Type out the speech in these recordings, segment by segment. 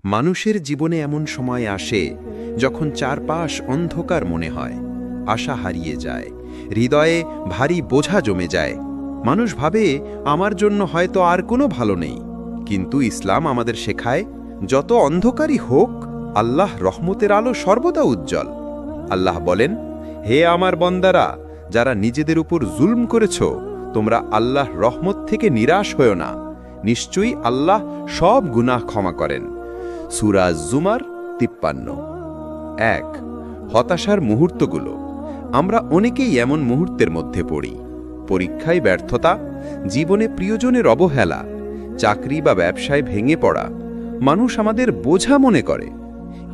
মানুষের জীবনে এমন সময় আসে যখন চারপাশ অন্ধকার মনে হয়, আশা হারিয়ে যায়, হৃদয়ে ভারী বোঝা জমে যায়। মানুষ ভাবে আমার জন্য হয়তো আর কোনো ভালো নেই, কিন্তু ইসলাম আমাদের শেখায় যত অন্ধকারই হোক, আল্লাহ রহমতের আলো সর্বদা উজ্জ্বল। আল্লাহ বলেন, হে আমার বন্দারা, যারা নিজেদের উপর জুলম করেছ, তোমরা আল্লাহর রহমত থেকে নিরাশ হও না। নিশ্চয়ই আল্লাহ সব গুনাহ ক্ষমা করেন। সূরা জুমার 53। ১। হতাশার মুহূর্তগুলো। আমরা অনেকেই এমন মুহূর্তের মধ্যে পড়ি। পরীক্ষায় ব্যর্থতা, জীবনে প্রিয়জনের অবহেলা, চাকরি বা ব্যবসায় ভেঙে পড়া। মানুষ আমাদের বোঝা মনে করে।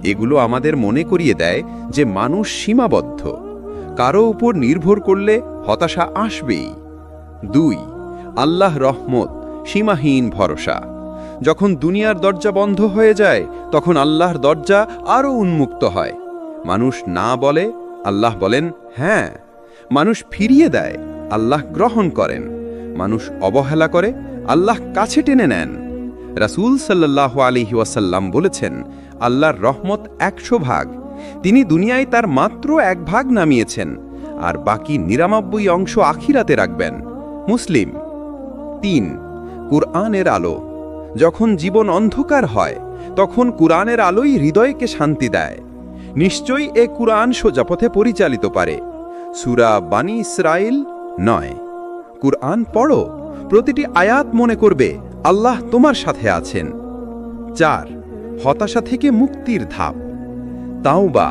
এগুলো আমাদের মনে করিয়ে দেয় যে মানুষ সীমাবদ্ধ। কারো উপর নির্ভর করলে হতাশা আসবেই। ২। আল্লাহ রহমত, সীমাহীন ভরসা। যখন দুনিয়ার দরজা বন্ধ হয়ে যায়, তখন আল্লাহর দরজা আরও উন্মুক্ত হয়। মানুষ না বলে, আল্লাহ বলেন হ্যাঁ। মানুষ ফিরিয়ে দেয়, আল্লাহ গ্রহণ করেন। মানুষ অবহেলা করে, আল্লাহ কাছে টেনে নেন। রাসূল সাল্লাল্লাহু আলাইহি ওয়াসাল্লাম বলেছেন, আল্লাহর রহমত ১০০ ভাগ। তিনি দুনিয়ায় তার মাত্র ১ ভাগ নামিয়েছেন, আর বাকি ৯৯ অংশ আখিরাতে রাখবেন। মুসলিম। ৩। কুরআনের আলো। যখন জীবন অন্ধকার হয়, তখন কুরআনের আলোই হৃদয়কে শান্তি দেয়। নিশ্চয়ই এ কুরআন সোজা পথে পরিচালিত পারে। সূরা বানী ইসরাঈল ৯। কুরআন পড়ো, প্রতিটি আয়াত মনে করবে আল্লাহ তোমার সাথে আছেন। ৪। হতাশা থেকে মুক্তির ধাপ। তাওবা,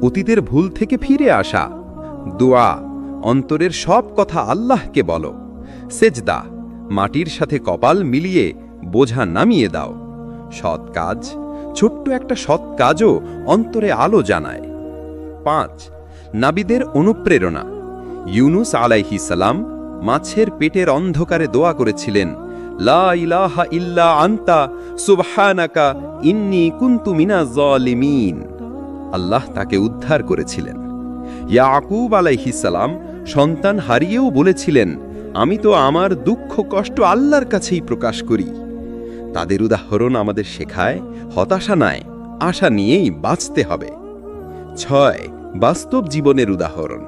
অতীতের ভুল থেকে ফিরে আসা। দোয়া, অন্তরের সব কথা আল্লাহকে বলো। সেজদা, মাটির সাথে কপাল মিলিয়ে বোঝা নামিয়ে দাও। সৎ কাজ, ছোট্ট একটা সৎ কাজও অন্তরে আলো জানায়। ৫। নাবিদের অনুপ্রেরণা। ইউনুস আলাইহিস সালাম মাছের পেটের অন্ধকারে দোয়া করেছিলেন, লা ইলাহা ইল্লা আনতা সুবহানাকা ইন্নী কুনতু মিনাজ জালিমিন। আল্লাহ তাকে উদ্ধার করেছিলেন। ইয়াকুব আলাইহিস সালাম সন্তান হারিয়েও বলেছিলেন, আমি তো আমার দুঃখ কষ্ট আল্লাহর কাছেই প্রকাশ করি। তাদের উদাহরণ আমাদের শেখায়, হতাশা নয়, আশা নিয়েই বাঁচতে হবে। ৬। বাস্তব জীবনের উদাহরণ।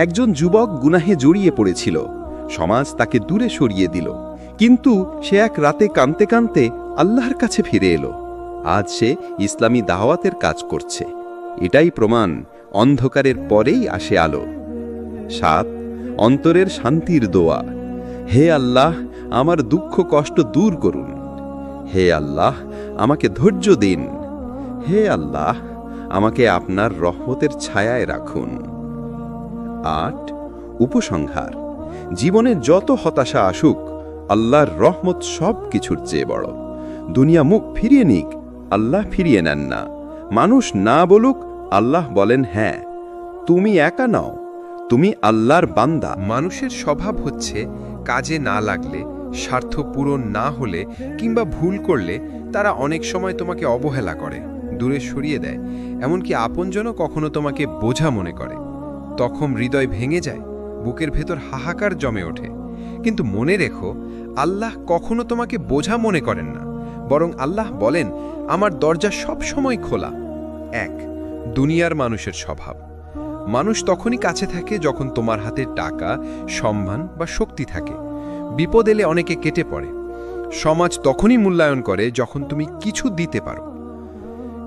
একজন যুবক গুনাহে জড়িয়ে পড়েছিল। সমাজ তাকে দূরে সরিয়ে দিল, কিন্তু সে এক রাতে কাঁদতে কাঁদতে আল্লাহর কাছে ফিরে এলো। আজ সে ইসলামী দাওয়াতের কাজ করছে। এটাই প্রমাণ, অন্ধকারের পরেই আসে আলো। ৭। অন্তরের শান্তির দোয়া। হে আল্লাহ, আমার দুঃখ কষ্ট দূর করুন। হে আল্লাহ, আমাকে ধৈর্য দিন। হে আল্লাহ, আমাকে আপনার রহমতের ছায়ায় রাখুন। ৮। উপসংহার। জীবনে যত হতাশা আসুক, আল্লাহর রহমত সব কিছুর চেয়ে বড়। দুনিয়া মুখ ফিরিয়ে নিক, আল্লাহ ফিরিয়ে নেন না। মানুষ না বলুক, আল্লাহ বলেন হ্যাঁ। তুমি একা নাও, তুমি আল্লাহর বান্দা। মানুষের স্বভাব হচ্ছে, কাজে না লাগলে, স্বার্থ পূরণ না হলে কিংবা ভুল করলে তারা অনেক সময় তোমাকে অবহেলা করে, দূরে সরিয়ে দেয়। এমনকি আপনজনও কখনো তোমাকে বোঝা মনে করে। তখন হৃদয় ভেঙে যায়, বুকের ভেতর হাহাকার জমে ওঠে। কিন্তু মনে রেখো, আল্লাহ কখনো তোমাকে বোঝা মনে করেন না, বরং আল্লাহ বলেন, আমার দরজা সব সময় খোলা। ১। দুনিয়ার মানুষের স্বভাব। মানুষ তখনই কাছে থাকে যখন তোমার হাতে টাকা, সম্মান বা শক্তি থাকে। বিপদ এলে অনেকে কেটে পড়ে। সমাজ তখনই মূল্যায়ন করে যখন তুমি কিছু দিতে পারো।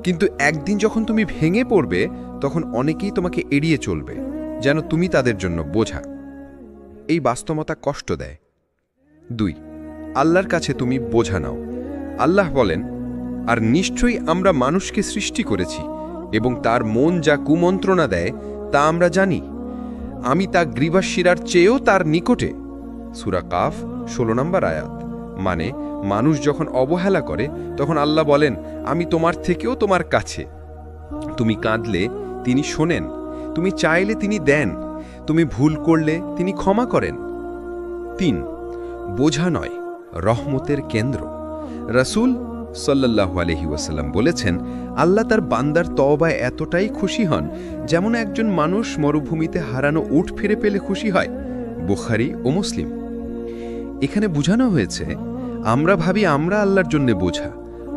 কিন্তু একদিন যখন তুমি ভেঙে পড়বে, তখন অনেকেই তোমাকে এড়িয়ে চলবে, যেন তুমি তাদের জন্য বোঝা। এই বাস্তবতা কষ্ট দেয়। ২। আল্লাহর কাছে তুমি বোঝা নাও। আল্লাহ বলেন, আর নিশ্চয়ই আমরা মানুষকে সৃষ্টি করেছি এবং তার মন যা কুমন্ত্রণা দেয় তা আমরা জানি। আমি তা গ্রীবার শিরার চেয়েও তার নিকটে। সূরা কাফ ১৬ নম্বর আয়াত। মানে, মানুষ যখন অবহেলা করে, তখন আল্লাহ বলেন, আমি তোমার থেকেও তোমার কাছে। তুমি কাঁদলে তিনি শোনেন, তুমি চাইলে তিনি দেন, তুমি ভুল করলে তিনি ক্ষমা করেন। ৩। বোঝা নয়, রহমতের কেন্দ্র। রাসূল সাল্লাল্লাহু আলাইহি ওয়াসাল্লাম বলেছেন, আল্লাহ তার বান্দার তওবায় এতটাই খুশি হন, যেমন একজন মানুষ মরুভূমিতে হারানো উট ফিরে পেলে খুশি হয়। বুখারী ও মুসলিম। এখানে বোঝানো হয়েছে, আমরা ভাবি আমরা আল্লাহর জন্য বোঝা,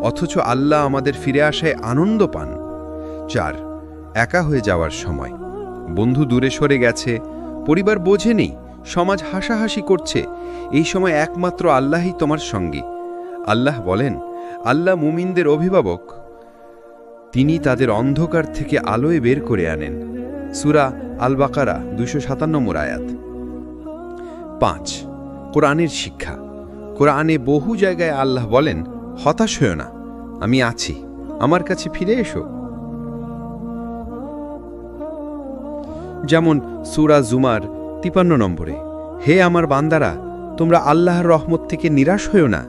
অথচ আল্লাহ আমাদের ফিরে আসায় আনন্দ পান। 4. একা হয়ে যাওয়ার সময়। বন্ধু দূরে সরে গেছে, পরিবার বোঝে নেই, সমাজ হাসাহাসি করছে, এই সময় একমাত্র আল্লাহই তোমার সঙ্গী। আল্লাহ বলেন, আল্লাহ মুমিনদের অভিভাবক, তিনি তাদের অন্ধকার থেকে আলোয় বের করে আনেন। সূরা আল বাকারা 257 আয়াত। 5. কোরআনের শিক্ষা। কোরআনে বহু জায়গায় আল্লাহ বলেন, হতাশ হয়ো না, আমি আছি, আমার কাছে ফিরে এসো। যেমন সূরা জুমার 53 হে আমার বান্দারা, তোমরা আল্লাহর রহমত থেকে নিরাশ হয়ো না।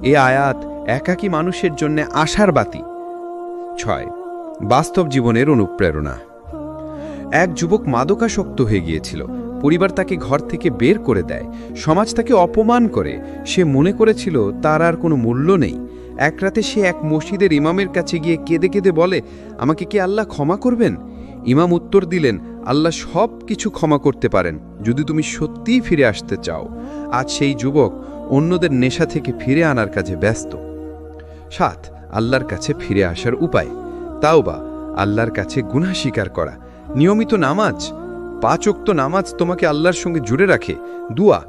এ আয়াত একাকী মানুষের জন্য আশার বাতি। 6. বাস্তব জীবনের অনুপ্রেরণা। এক যুবক মাদকাসক্ত হয়ে গিয়েছিল, পরিবার তাকে ঘর থেকে বের করে দেয়, সমাজ তাকে অপমান করে, সে মনে করেছিল তার আর কোনো মূল্য নেই। এক রাতে সে এক মসজিদের ইমামের কাছে গিয়ে কেঁদে কেঁদে বলে, আমাকে কি আল্লাহ ক্ষমা করবেন? ইমাম উত্তর দিলেন, আল্লাহ সব কিছু ক্ষমা করতে পারেন যদি তুমি সত্যিই ফিরে আসতে চাও। আজ সেই যুবক অন্যদের নেশা থেকে ফিরে আনার কাজে ব্যস্ত। 7. আল্লাহর কাছে ফিরে আসার উপায়। তাওবা, আল্লাহর কাছে গুনাহ স্বীকার করা। নিয়মিত নামাজ, 5 ওয়াক্ত নামাজ তোমাকে আল্লাহর সঙ্গে জুড়ে রাখে। দুয়া,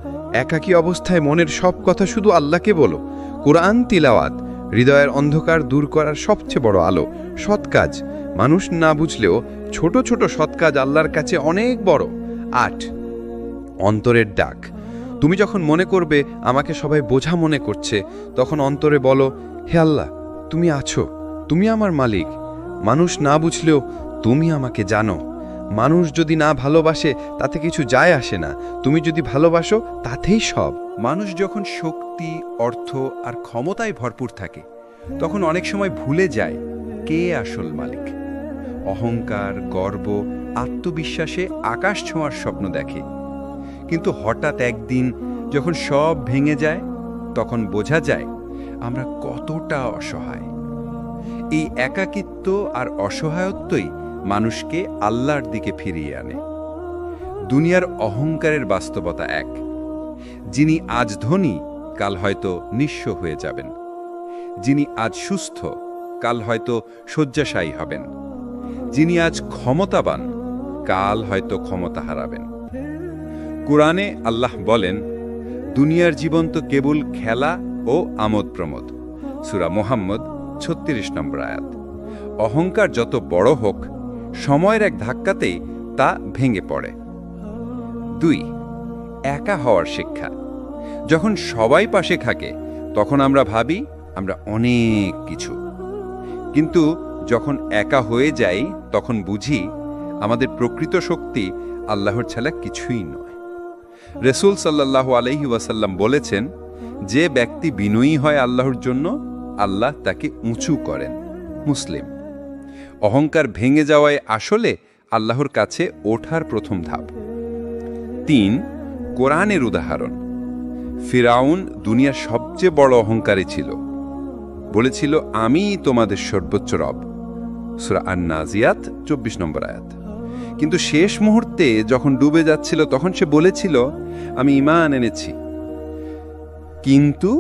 একাকী অবস্থায় মনের সব কথা শুধু আল্লাহকে বলো। কোরআন তিলাওয়াত, হৃদয়ের অন্ধকার দূর করার সবচেয়ে বড় আলো। সৎ কাজ, মানুষ না বুঝলেও ছোট ছোট সৎ কাজ আল্লাহর কাছে অনেক বড়। 8. অন্তরের ডাক। তুমি যখন মনে করবে আমাকে সবাই বোঝা মনে করছে, তখন অন্তরে বলো, হে আল্লাহ, তুমি আছো, তুমি আমার মালিক। মানুষ না বুঝলেও তুমি আমাকে জানো। মানুষ যদি না ভালোবাসে তাতে কিছু যায় আসে না, তুমি যদি ভালোবাসো তাতেই সব। মানুষ যখন শক্তি, অর্থ আর ক্ষমতায় ভরপুর থাকে, তখন অনেক সময় ভুলে যায় কে আসল মালিক। অহংকার, গর্ব, আত্মবিশ্বাসে আকাশ ছোঁয়ার স্বপ্ন দেখে, কিন্তু হঠাৎ একদিন যখন সব ভেঙে যায়, তখন বোঝা যায় আমরা কতটা অসহায়। এই একাকিত্ব আর অসহায়ত্বই মানুষকে আল্লাহর দিকে ফিরিয়ে আনে। দুনিয়ার অহংকারের বাস্তবতা এক, যিনি আজ ধনী কাল হয়তো নিঃস্ব হয়ে যাবেন, যিনি আজ সুস্থ কাল হয়তো শয্যাশায়ী হবেন, যিনি আজ ক্ষমতাবান কাল হয়তো ক্ষমতা হারাবেন। কোরআনে আল্লাহ বলেন, দুনিয়ার জীবন তো কেবল খেলা ও আমোদ প্রমোদ। সূরা মুহাম্মদ 36 আয়াত। অহংকার যত বড় হোক, সময়ের এক ধাক্কাতেই তা ভেঙে পড়ে। 2. একা হওয়ার শিক্ষা। যখন সবাই পাশে থাকে তখন আমরা ভাবি আমরা অনেক কিছু, কিন্তু যখন একা হয়ে যাই তখন বুঝি আমাদের প্রকৃত শক্তি আল্লাহর ছাড়া কিছুই নয়। রাসূল সাল্লাল্লাহু আলাইহি ওয়াসাল্লাম বলেছেন, যে ব্যক্তি বিনয়ী হয় আল্লাহর জন্য, আল্লাহ তাকে উঁচু করেন। মুসলিম। অহংকার ভেঙে যাওয়ায় আসলে আল্লাহর কাছে ওঠার প্রথম ধাপ। 3. কোরআনের উদাহরণ। ফিরাউন দুনিয়ার সবচেয়ে বড় অহংকারী ছিল, বলেছিল আমিই তোমাদের সর্বোচ্চ রব। সূরা আন-নাজিয়াত 24 আয়াত। কিন্তু শেষ মুহূর্তে যখন ডুবে যাচ্ছিল তখন সে বলেছিল আমি ঈমান এনেছি, কিন্তু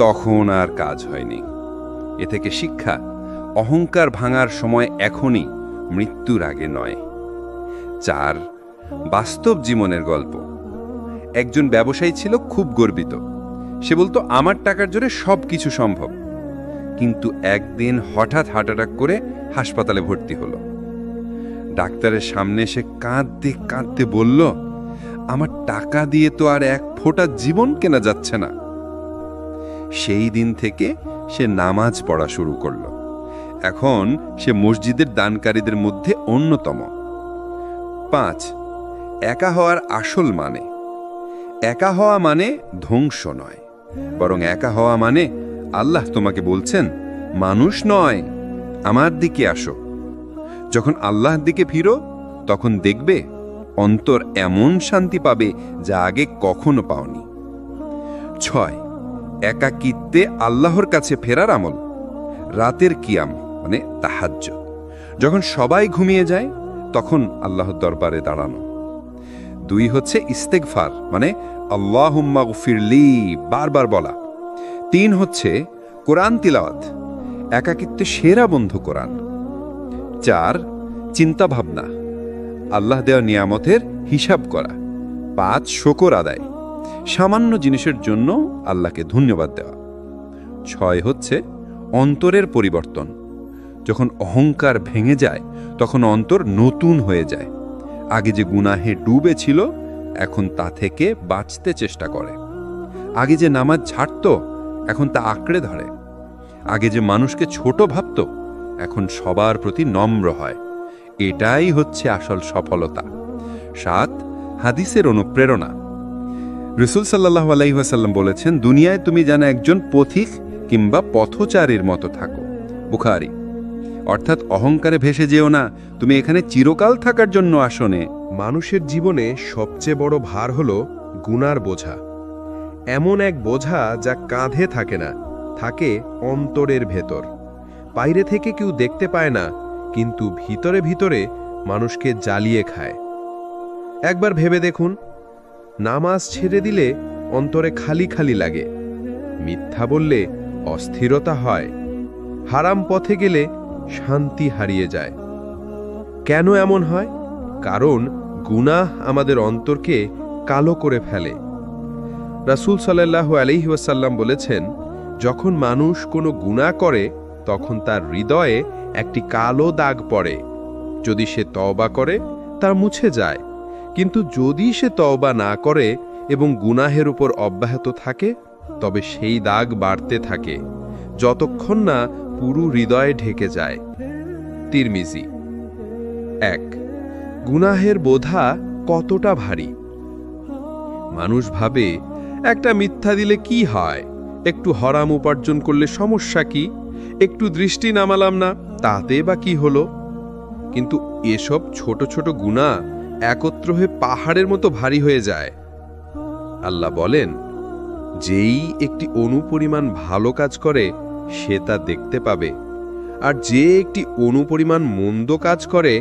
তখন আর কাজ হয়নি। এ থেকে শিক্ষা, অহংকার ভাঙার সময় এখনই, মৃত্যুর আগে নয়। 4. বাস্তব জীবনের গল্প। একজন ব্যবসায়ী ছিল খুব গর্বিত, সে বলতো আমার টাকার জোরে সব কিছু সম্ভব। কিন্তু একদিন হঠাৎ হার্ট অ্যাটাক করে হাসপাতালে ভর্তি হলো। ডাক্তারের সামনে এসে কাঁদতে কাঁদতে বলল, আমার টাকা দিয়ে তো আর এক ফোঁটা জীবন কেনা যাচ্ছে না। সেই দিন থেকে সে নামাজ পড়া শুরু করল। এখন সে মসজিদের দানকারীদের মধ্যে অন্যতম। 5. একা হওয়ার আসল মানে। একা হওয়া মানে ধ্বংস নয়, বরং একা হওয়া মানে আল্লাহ তোমাকে বলছেন, মানুষ নয়, আমার দিকে আসো। যখন আল্লাহর দিকে ফিরো তখন দেখবে অন্তর এমন শান্তি পাবে যা আগে কখনো পাওনি। 6. একাকিত্বে আল্লাহর কাছে ফেরার আমল। রাতের কিয়াম মানে তাহাজ্জুদ। যখন সবাই ঘুমিয়ে যায় তখন আল্লাহর দরবারে দাঁড়ানো। 2 হচ্ছে ইস্তেগফার মানে আল্লাহুম্মা গফিরলি বারবার বলা। 3 হচ্ছে কোরআন তিলাওয়াত, একাকিত্বে সেরা বন্ধু কোরআন। 4 চিন্তা ভাবনা, আল্লাহ দেওয়া নিয়ামতের হিসাব করা। 5 শুকর আদায়, সামান্য জিনিসের জন্য আল্লাহকে ধন্যবাদ দেওয়া। 6 হচ্ছে অন্তরের পরিবর্তন, যখন অহংকার ভেঙে যায় তখন অন্তর নতুন হয়ে যায়। আগে যে গুনাহে ডুবে ছিল এখন তা থেকে বাঁচতে চেষ্টা করে। আগে যে নামাজ ছাড়ত এখন তা আঁকড়ে ধরে। আগে যে মানুষকে ছোট ভাবত এখন সবার প্রতি নম্র হয়। এটাই হচ্ছে আসল সফলতা। 7 হাদিসের অনুপ্রেরণা, রাসূল সাল্লাল্লাহু আলাইহি ওয়াসাল্লাম বলেছেন, দুনিয়ায় তুমি যেন একজন পথিক কিংবা পথচারীর মতো থাকো। বুখারী। অর্থাৎ অহংকারে ভেসে যেও না, তুমি এখানে চিরকাল থাকার জন্য আসনে। মানুষের জীবনে সবচেয়ে বড় ভার হল গুনার বোঝা। এমন এক বোঝা যা কাঁধে থাকে না, থাকে অন্তরের ভেতর। বাইরে থেকে কেউ দেখতে পায় না, কিন্তু ভিতরে ভিতরে মানুষকে জ্বালিয়ে খায়। একবার ভেবে দেখুন, নামাজ ছেড়ে দিলে অন্তরে খালি খালি লাগে, মিথ্যা বললে অস্থিরতা হয়, হারাম পথে গেলে শান্তি হারিয়ে যায়। কেন এমন হয়? কারণ গুনাহ আমাদের অন্তরকে কালো করে ফেলে। রাসূল সাল্লাল্লাহু আলাইহি ওয়াসাল্লাম বলেছেন, যখন মানুষ কোনো গুনাহ করে তখন তার হৃদয়ে একটি কালো দাগ পড়ে। যদি সে তওবা করে তা মুছে যায়, কিন্তু যদি সে তওবা না করে এবং গুনাহের উপর অব্যাহত থাকে তবে সেই দাগ বাড়তে থাকে যতক্ষণ না পুরো হৃদয়ে ঢেকে যায়। তিরমিজি। 1 গুনাহের বোঝা কতটা ভারী। মানুষ ভাবে, একটা মিথ্যা দিলে কি হয়, একটু হারাম উপার্জন করলে সমস্যা কি, একটু দৃষ্টি নামালাম না তাতে বা কি হলো। কিন্তু এসব ছোট ছোট গুনাহ একত্র হয়ে পাহাড়ের মতো ভারী হয়ে যায়। আল্লাহ বলেন, যেই একটি অনুপরিমাণ ভালো কাজ করে সে তা দেখতে পাবে, আর যে একটি অনুপরিমাণ মন্দ কাজ করে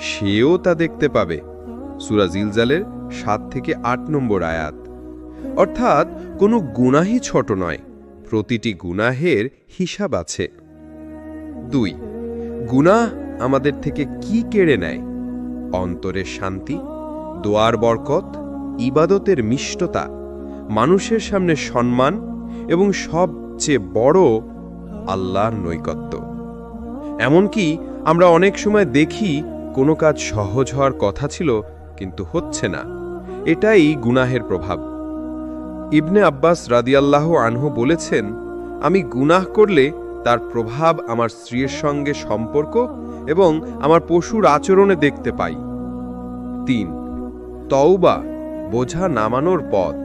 সেও তা দেখতে পাবে। সূরা জিলজালের 7 থেকে 8 নম্বর আয়াত। অর্থাৎ কোনো গুনাহই ছোট নয়, প্রতিটি গুনাহের হিসাব আছে। 2 গুনাহ আমাদের থেকে কি কেড়ে নেয়? অন্তরের শান্তি, দোয়ার বরকত, ইবাদতের মিষ্টতা, মানুষের সামনে সম্মান এবং সবচেয়ে বড় আল্লাহর নৈকট্য। এমনকি আমরা অনেক সময় দেখি কোনো কাজ সহজ হওয়ার কথা ছিল কিন্তু হচ্ছে না। এটাই গুনাহের প্রভাব। ইবনে আব্বাস রাদিয়াল্লাহু আনহু বলেছেন, আমি গুনাহ করলে তার প্রভাব আমার স্ত্রীর সঙ্গে সম্পর্ক এবং আমার পশুর আচরণে দেখতে পাই। 3 তওবা বোঝা নামানোর পথ।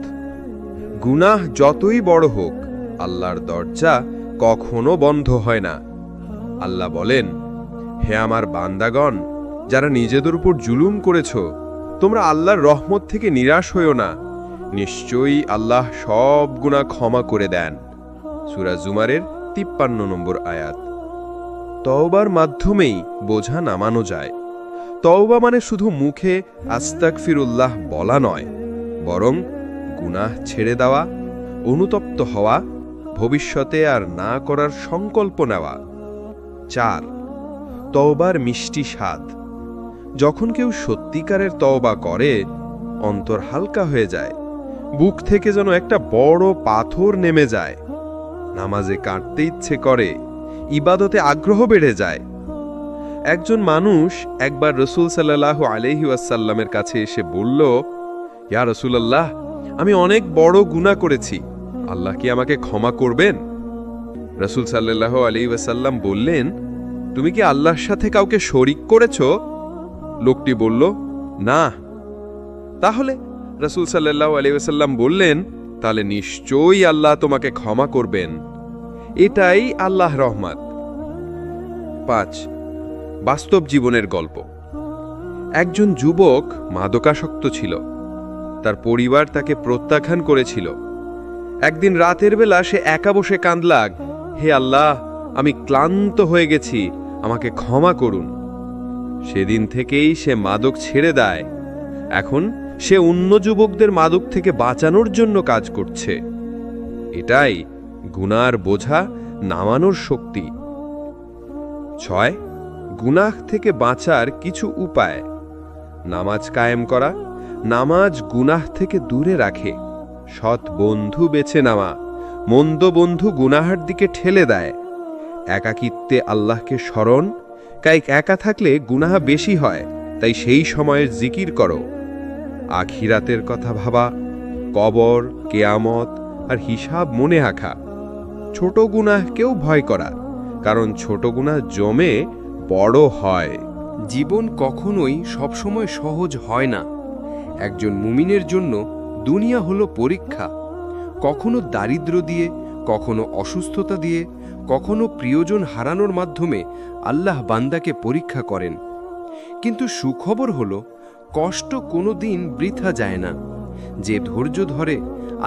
গুনাহ যতই বড় হোক আল্লাহর দরজা কখনো বন্ধ হয় না। আল্লাহ বলেন, হে আমার বান্দাগণ, যারা নিজেদের উপর জুলুম করেছ, তোমরা আল্লাহর রহমত থেকে নিরাশ হইও না, নিশ্চয়ই আল্লাহ সব গুনাহ ক্ষমা করে দেন। সূরা জুমারের 53 নম্বর আয়াত। তওবার মাধ্যমেই বোঝা নামানো যায়। তওবা মানে শুধু মুখে আস্তাগফিরুল্লাহ বলা নয়, বরং গুনাহ ছেড়ে দেওয়া, অনুতপ্ত হওয়া, ভবিষ্যতে আর না করার সংকল্প নেওয়া। 4 তওবার মিষ্টি স্বাদ। যখন কেউ সত্যিকারের তওবা করে অন্তর হালকা হয়ে যায়, বুক থেকে যেন একটা বড় পাথর নেমে যায়। নামাজে কাটতে ইচ্ছে করে, ইবাদতে আগ্রহ বেড়ে যায়। একজন মানুষ একবার রাসূল সাল্লাল্লাহু আলাইহি ওয়াসাল্লামের কাছে এসে বলল, ইয়া রাসূলুল্লাহ, আমি অনেক বড় গুনাহ করেছি, আল্লাহ কি আমাকে ক্ষমা করবেন? রাসূল সাল্লাল্লাহু আলাইহি ওয়াসাল্লাম বললেন, তুমি কি আল্লাহর সাথে কাউকে শরীক করেছ? লোকটি বলল, না। তাহলে রাসূল সাল্লাল্লাহু আলাইহি ওয়াসাল্লাম বললেন, তাহলে নিশ্চয়ই আল্লাহ তোমাকে ক্ষমা করবেন। এটাই আল্লাহর রহমত। 5 বাস্তব জীবনের গল্প। একজন যুবক মাদকাসক্ত ছিল। তার পরিবার তাকে প্রত্যাখ্যান করেছিল। একদিন রাতের বেলা সে একা বসে কাঁদল, হে আল্লাহ, আমি ক্লান্ত হয়ে গেছি, আমাকে ক্ষমা করুন। সেদিন থেকেই সে মাদক ছেড়ে দেয়। এখন সে অন্য যুবকদের মাদক থেকে বাঁচানোর জন্য কাজ করছে। এটাই গুনার বোঝা নামানোর শক্তি। 6 গুনাহ থেকে বাঁচার কিছু উপায়। নামাজ কায়েম করা। নামাজ গুনাহ থেকে দূরে রাখে। সৎ বন্ধু বেছে নেওয়া। মন্দ বন্ধু গুনাহের দিকে ঠেলে দেয়। একাকিত্বে আল্লাহকে স্মরণ। কাইক একা থাকলে গুনাহ বেশি হয়, তাই সেই সময়ের জিকির করো। আখিরাতের কথা ভাবা। কবর, কেয়ামত আর হিসাব মনে রাখা। ছোট গুনাহকেও ভয় করা, কারণ ছোট গুনাহ জমে বড় হয়। জীবন কখনোই সবসময় সহজ হয় না। একজন মুমিনের জন্য দুনিয়া হলো পরীক্ষা। কখনো দারিদ্র্য দিয়ে, কখনো অসুস্থতা দিয়ে, কখনো প্রিয়জন হারানোর মাধ্যমে আল্লাহ বান্দাকে পরীক্ষা করেন। কিন্তু সুখবর হলো, কষ্ট কোনো দিন বৃথা যায় না। যে ধৈর্য ধরে,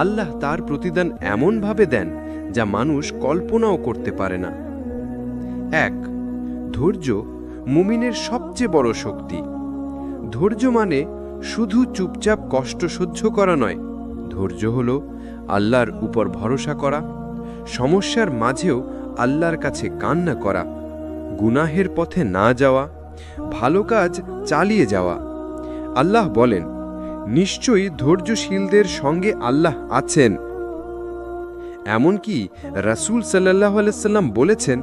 আল্লাহ তার প্রতিদান এমনভাবে দেন যা মানুষ কল্পনাও করতে পারে না। 1. ধৈর্য মুমিনের সবচেয়ে বড় শক্তি। ধৈর্য মানে শুধু চুপচাপ কষ্ট সহ্য করা নয়। ধৈর্য হলো আল্লাহর উপর ভরসা করা, সমস্যার মাঝেও আল্লাহর কাছে কান্না করা, গুনাহের পথে না যাওয়া, ভালো কাজ চালিয়ে যাওয়া। আল্লাহ বলেন, নিশ্চয়ই ধৈর্যশীলদের সঙ্গে আল্লাহ আছেন। এমনকি রাসূল সাল্লাল্লাহু আলাইহি সাল্লাম বলেছেন,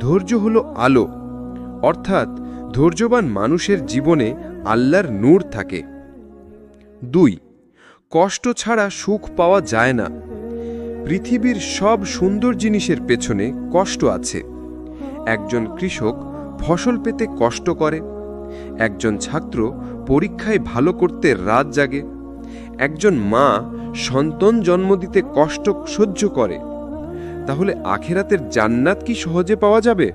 ধৈর্য হলো আলো, অর্থাৎ ধৈর্যবান মানুষের জীবনে আল্লাহর নূর থাকে। 2. কষ্ট ছাড়া সুখ পাওয়া যায় না। পৃথিবীর সব সুন্দর জিনিসের পেছনে কষ্ট আছে। একজন কৃষক ফসল পেতে কষ্ট করে। একজন ছাত্র পরীক্ষায় ভালো করতে রাত জাগে। একজন মা সন্তান জন্ম দিতে কষ্ট সহ্য করে। তাহলে আখিরাতের জান্নাত কি সহজে পাওয়া যাবে?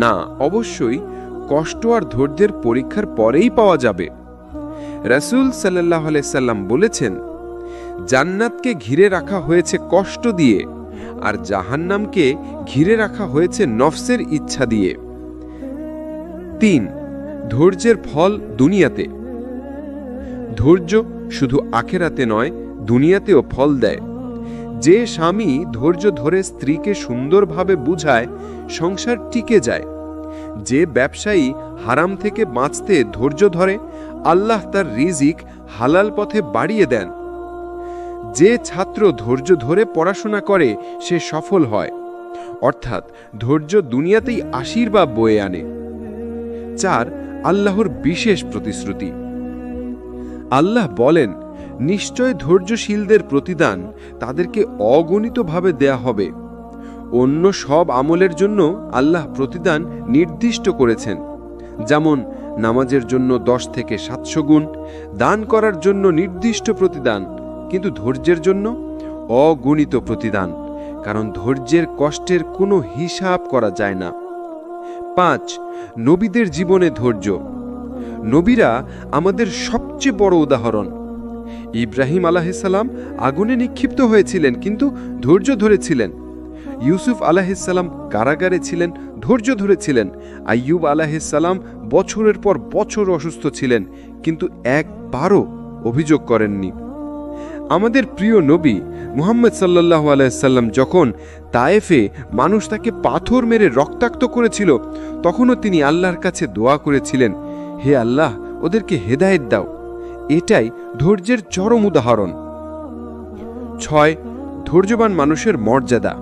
না, অবশ্যই কষ্ট আর ধৈর্যের পরীক্ষার পরেই পাওয়া যাবে। রাসূল সাল্লাল্লাহু আলাইহি সাল্লাম বলেছেন, জান্নাতকে ঘিরে রাখা হয়েছে কষ্ট দিয়ে, আর জাহান্নামকে ঘিরে রাখা হয়েছে নফসের ইচ্ছা দিয়ে। 3. ধৈর্যের ফল দুনিয়াতে। ধৈর্য শুধু আখিরাতে নয়, দুনিয়াতেও ফল দেয়। যে স্বামী ধৈর্য ধরে স্ত্রীকে সুন্দরভাবে বুঝায়, সংসার টিকে যায়। যে ব্যবসায়ী হারাম থেকে বাঁচতে ধৈর্য ধরে, আল্লাহ তার রিজিক হালাল পথে বাড়িয়ে দেন। যে ছাত্র ধৈর্য ধরে পড়াশোনা করে, সে সফল হয়। অর্থাৎ ধৈর্য দুনিয়াতেই আশীর্বাদ বয়ে আনে। 4. আল্লাহর বিশেষ প্রতিশ্রুতি। আল্লাহ বলেন, নিশ্চয় ধৈর্যশীলদের প্রতিদান তাদেরকে অগণিতভাবে দেয়া হবে। অন্য সব আমলের জন্য আল্লাহ প্রতিদান নির্দিষ্ট করেছেন, যেমন নামাজের জন্য 10 থেকে 700 গুণ, দান করার জন্য নির্দিষ্ট প্রতিদান, কিন্তু ধৈর্যের জন্য অগণিত প্রতিদান, কারণ ধৈর্যের কষ্টের কোনো হিসাব করা যায় না। 5. নবীদের জীবনে ধৈর্য। নবীরা আমাদের সবচেয়ে বড় উদাহরণ। ইব্রাহিম আলাইহিস সালাম আগুনে নিক্ষিপ্ত হয়েছিলেন, কিন্তু ধৈর্য ধরেছিলেন। ইউসুফ আলাইহিস সালাম কারাগারে ছিলেন, ধৈর্য ধরেছিলেন। আইয়ুব আলাইহিস সালাম বছরের পর বছর অসুস্থ ছিলেন, কিন্তু একবারও অভিযোগ করেননি। আমাদের প্রিয় নবী মুহাম্মদ সাল্লাল্লাহু আলাইহি সাল্লাম যখন তায়েফে মানুষ তাকে পাথর মেরে রক্তাক্ত করেছিল, তখনও তিনি আল্লাহর কাছে দোয়া করেছিলেন, হে আল্লাহ, ওদেরকে হেদায়েত দাও। এটাই ধৈর্যের চরম উদাহরণ। 6. ধৈর্যবান মানুষের মর্যাদা।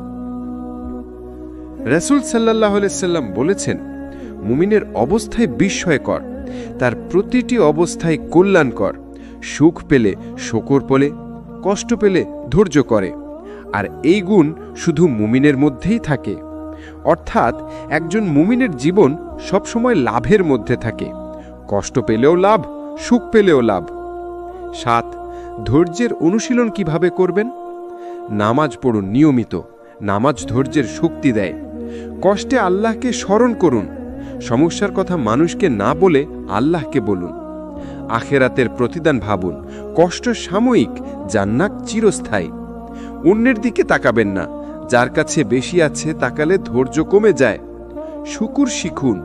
রাসূল সাল্লাল্লাহু আলাইহি সাল্লাম বলেছেন, মুমিনের অবস্থায় বিস্ময়কর, তার প্রতিটি অবস্থায় কল্যাণকর। সুখ পেলে শকর বলে, কষ্ট পেলে ধৈর্য করে। আর এই গুণ শুধু মুমিনের মধ্যেই থাকে। অর্থাৎ একজন মুমিনের জীবন সবসময় লাভের মধ্যে থাকে। কষ্ট পেলেও লাভ, সুখ পেলেও লাভ। 7. ধৈর্যের অনুশীলন কিভাবে করবেন? নামাজ পড়ুন নিয়মিত। নামাজ ধৈর্যের শক্তি দেয়। কষ্টে আল্লাহকে স্মরণ করুন। সমস্যার কথা মানুষকে না বলে আল্লাহকে বলুন। আখিরাতের প্রতিদান ভাবুন। কষ্ট সাময়িক, জান্নাত চিরস্থায়ী। অন্যের দিকে তাকাবেন না, যার কাছে বেশি আছে তাকালে ধৈর্য কমে যায়। শুকর শিখুন।